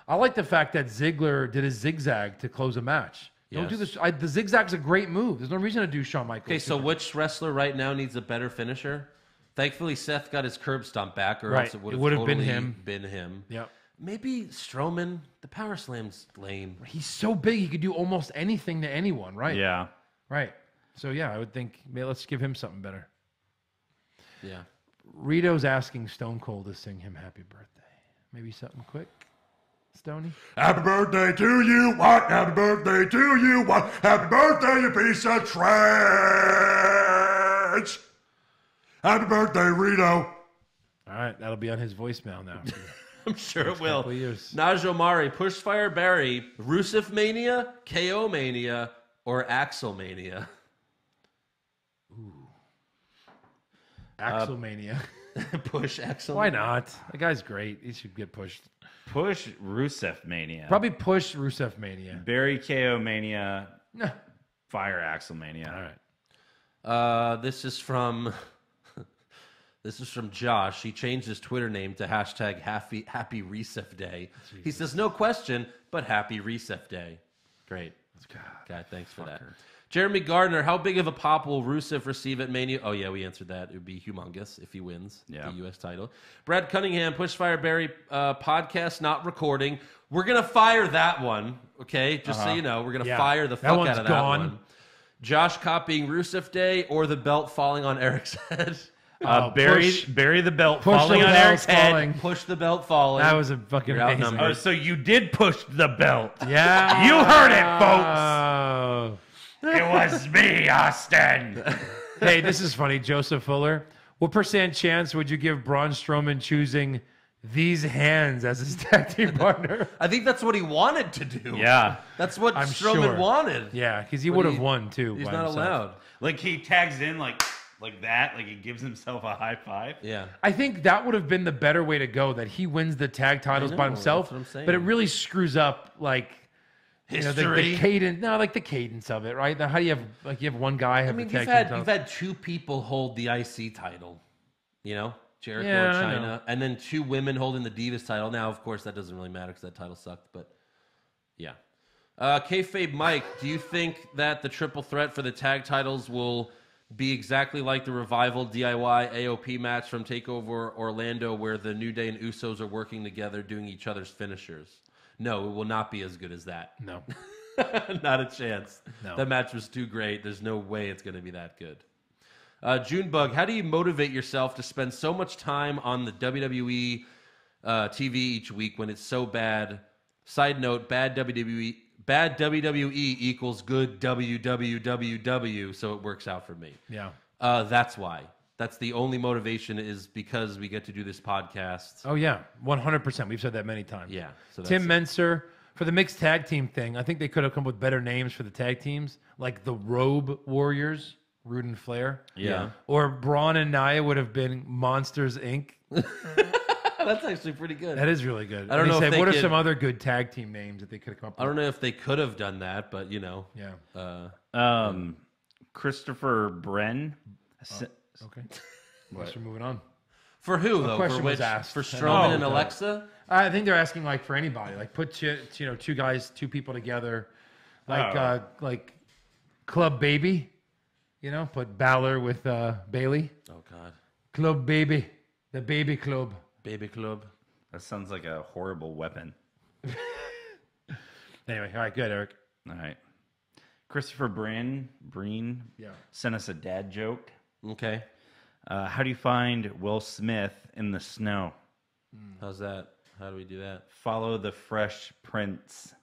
I like the fact that Ziggler did a zigzag to close a match. Don't do this. The zigzag's a great move. There's no reason to do Shawn Michaels. Okay, so which wrestler right now needs a better finisher? Thankfully, Seth got his curb stomp back, or else it would have been totally him. Yep. Maybe Strowman. The power slam's lame. He's so big, he could do almost anything to anyone, right? Yeah. Right. So, yeah, I would think, let's give him something better. Yeah. Rito's asking Stone Cold to sing him happy birthday. Maybe something quick, Stoney? Happy birthday to you, what? Happy birthday to you, what? Happy birthday, you piece of trash! Happy birthday, Rito. All right, that'll be on his voicemail now. I'm sure it will. Years. Naj Omari, Pushfire Barry, Rusev Mania, KO Mania, or Axel Mania? Axelmania. Push Axel. Why not? The guy's great. He should get pushed. Push Rusev Mania. Probably push Rusev Mania. Barry KO Mania. No. Fire Axel Mania. All right. This is from Josh. He changed his Twitter name to hashtag Happy Rusev Day. He says, no question, but Happy Rusev Day. Great. God, thanks for that. Jeremy Gardner, how big of a pop will Rusev receive at Mania? Oh, yeah, we answered that. It would be humongous if he wins the U.S. title. Brad Cunningham, Pushfire Barry podcast not recording. We're going to fire that one, okay? Just so you know, we're going to fire the fuck out of that one. Josh copying Rusev Day or the belt falling on Eric's head? Bury the belt falling on Eric's head. Push the belt falling. That was a fucking amazing. Oh, so you did push the belt. Yeah. You heard it, folks. It was me, Austin. Hey, this is funny. Joseph Fuller. What % chance would you give Braun Strowman choosing these hands as his tag team partner? I think that's what he wanted to do. Yeah. That's what Strowman wanted. Yeah, because he would have won, too. He's by not himself. allowed. Like, he tags in like like that. Like he gives himself a high five. Yeah. I think that would have been the better way to go. That he wins the tag titles by himself. That's what I'm saying. But it really screws up like the cadence. No, like the cadence of it, right? How do you have one guy have the tag team you've had two people hold the IC title, Jericho Yeah, and I China, know. and then two women holding the Divas title. Now, of course, that doesn't really matter because that title sucked, but yeah. Kayfabe Mike, do you think that the triple threat for the tag titles will be exactly like the Revival DIY AOP match from TakeOver Orlando where the New Day and Usos are working together doing each other's finishers? No, it will not be as good as that. No. Not a chance. No. That match was too great. There's no way it's going to be that good. Junebug, how do you motivate yourself to spend so much time on the WWE TV each week when it's so bad? Side note, bad WWE equals good WWWW, so it works out for me. Yeah. That's why. That's the only motivation is because we get to do this podcast. Oh, yeah. 100%. We've said that many times. Yeah. So that's Tim it. Menser, for the mixed tag team thing, I think they could have come up with better names for the tag teams, like the Robe Warriors, Rude and Flair. Yeah. Or Braun and Nia would have been Monsters, Inc. That's actually pretty good. That is really good. I don't know if they what are could- some other good tag team names that they could have come up with? I don't know if they could have done that, but Yeah. Christopher Bren. Okay. Guess we're moving on. For who, A though? question For was which? asked. For Strowman and Oh, Alexa? I think they're asking like for anybody, like put two people together, like Club Baby, put Balor with Bailey. Oh, God. Club Baby, the Baby Club. Baby Club. That sounds like a horrible weapon. Anyway, all right, good, Eric. All right. Christopher Breen Yeah. sent us a dad joke. Okay. How do you find Will Smith in the snow? How's that? How do we do that? Follow the Fresh Prince.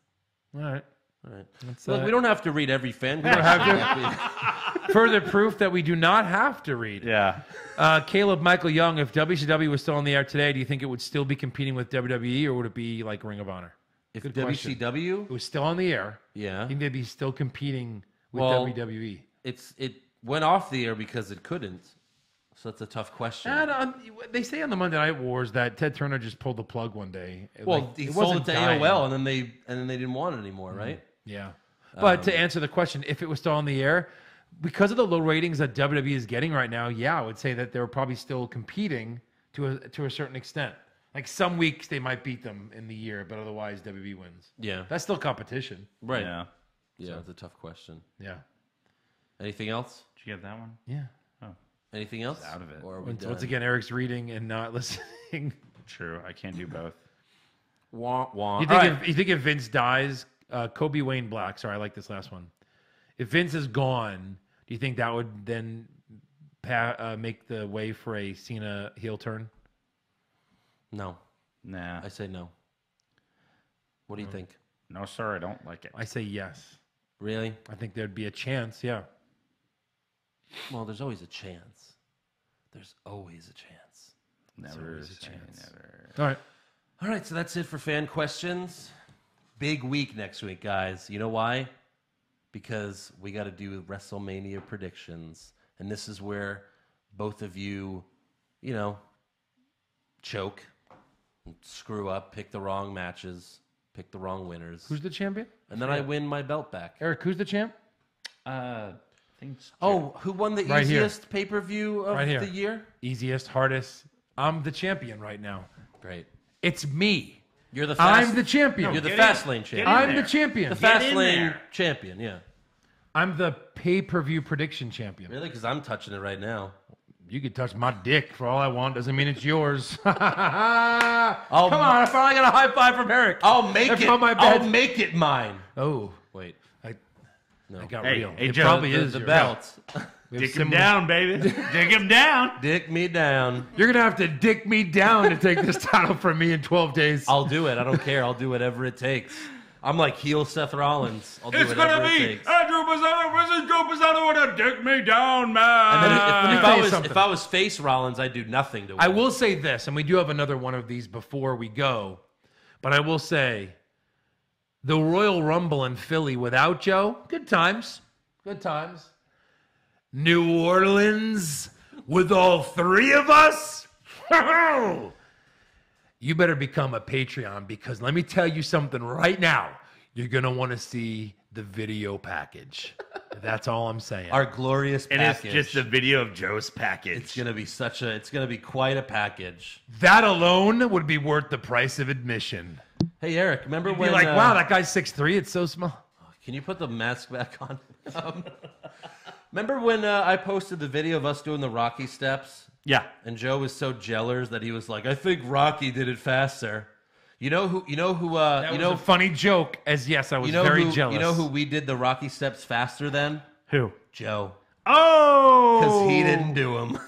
All right. All right. That's, Look, we don't have to read every fan. We don't have to. Further proof that we do not have to read. Yeah. Caleb Michael Young, if WCW was still on the air today, do you think it would still be competing with WWE or would it be like Ring of Honor? If Good question. WCW It was still on the air. Yeah. I think they'd be still competing with Well, WWE. it went off the air because it couldn't. So that's a tough question. And they say on the Monday Night Wars that Ted Turner just pulled the plug one day. Well, he sold wasn't it to dying. AOL, and then they didn't want it anymore, right? Yeah. But to answer the question, if it was still on the air, because of the low ratings that WWE is getting right now, yeah, I would say that they're probably still competing to a certain extent. Like some weeks they might beat them in the year, but otherwise WWE wins. Yeah. That's still competition. Right. Yeah. Yeah, it's a tough question. Yeah. Anything else? Did you get that one? Yeah. Anything else? Out of it. Or are we Once done? again, Eric's reading and not listening. True. I can't do both. Wah, wah. You think if Vince dies, Kobe Wayne Black, sorry, I like this last one. If Vince is gone, do you think that would then make the way for a Cena heel turn? No. Nah. I say no. What do you think? No, sir. I don't like it. I say yes. Really? I think there'd be a chance, yeah. Well, there's always a chance. There's always a chance. Never always a say chance. never. All right. All right, so that's it for fan questions. Big week next week, guys. You know why? Because we got to do WrestleMania predictions. And this is where both of you, choke, screw up, pick the wrong matches, pick the wrong winners. Who's the champion? And then I win my belt back. Eric, who's the champ? Who won the Right here. easiest pay-per-view of Right here. the year? Easiest, hardest. I'm the champion right now. Great. It's me. You're the fast, I'm the champion. You're the fast lane champion. I'm the champion. The fast lane champion, yeah. I'm the pay-per-view prediction champion. Really? Because I'm touching it right now. You could touch my dick for all I want. Doesn't mean it's yours. Come on, I finally got a high five from Eric. I'll make That's it. on my bed. I'll make it mine. Oh, Wait. I got Hey, real. hey, It Joe, probably The, is the yours. belt. We have Dick him similar- down, baby. Dick him down. Dick me down. You're gonna have to dick me down to take this title from me in 12 days. I'll do it. I don't care. I'll do whatever it takes. I'm like heel Seth Rollins. I'll do It's whatever gonna it be takes. Andrew Pisano versus Joe Pisano with a dick me down, man. And then let me if tell I you was something. if I was face Rollins, I'd do nothing to win. I will say this, and we do have another one of these before we go, but I will say the Royal Rumble in Philly without Joe, good times. Good times. New Orleans with all three of us? You better become a Patreon because let me tell you something right now. You're going to want to see the video package. That's all I'm saying. Our glorious package. And it's just a video of Joe's package. It's going to be it's going to be quite a package. That alone would be worth the price of admission. Hey, Eric, remember You'd when... be like, wow, that guy's 6'3", it's so small. Can you put the mask back on? Remember when I posted the video of us doing the Rocky steps? Yeah. And Joe was so jealous that he was like, I think Rocky did it faster. You know who That was a funny joke, as yes, I was very jealous. You know who we did the Rocky steps faster than? Who? Joe. Oh! Because he didn't do them.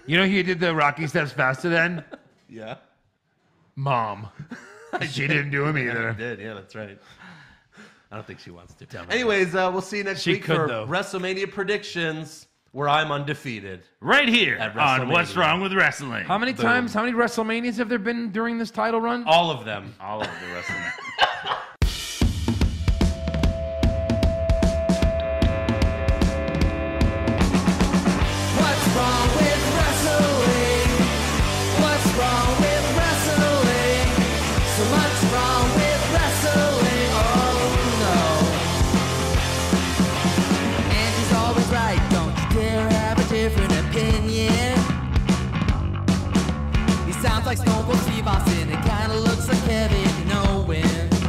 You know who did the Rocky steps faster than? Yeah. Mom. She didn't do them either. She did, yeah, that's right. I don't think she wants to. Anyways, we'll see you next week for WrestleMania predictions, where I'm undefeated. Right here on What's Wrong with Wrestling. How many times, how many WrestleManias have there been during this title run? All of them. All of the WrestleMania. What's wrong with wrestling? What's wrong with wrestling? So much wrong with wrestling. Oh no. And he's always right. Don't you dare have a different opinion. He sounds like Stone Cold Steve Austin. It kind of looks like Kevin Owens.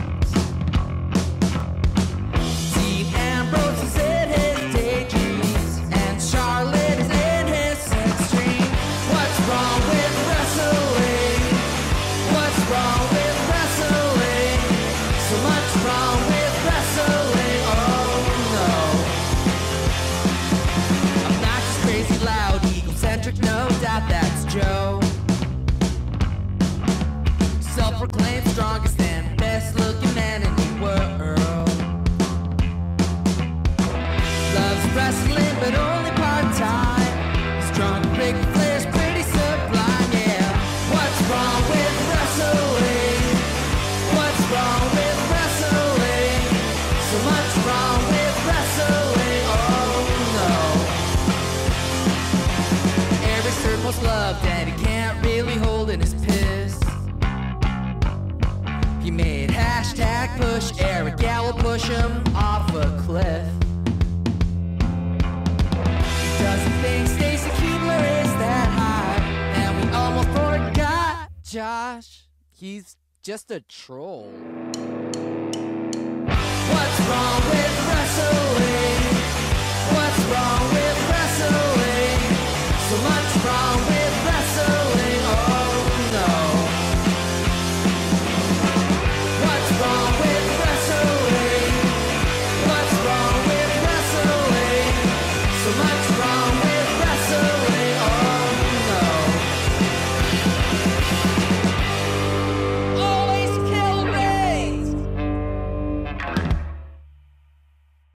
Dean Ambrose is in his daydreams, and Charlotte is in his sex dream. What's wrong with wrestling? What's wrong with wrestling? So much wrong with wrestling. Oh no. Obnoxious, crazy, loud, egocentric, no doubt that's Joe. Self-proclaimed strongest and best-looking man in the world. Loves wrestling, but only part-time. Strong, big players, pretty sublime, yeah. What's wrong with wrestling? What's wrong with wrestling? So much wrong with wrestling, oh no. Every circle's loved and he can't really hold in his piss. He made hashtag push Eric Gallo push him off a cliff. He doesn't think Stacey Kubler is that high, and we almost forgot Josh. He's just a troll. What's wrong with wrestling? What's wrong with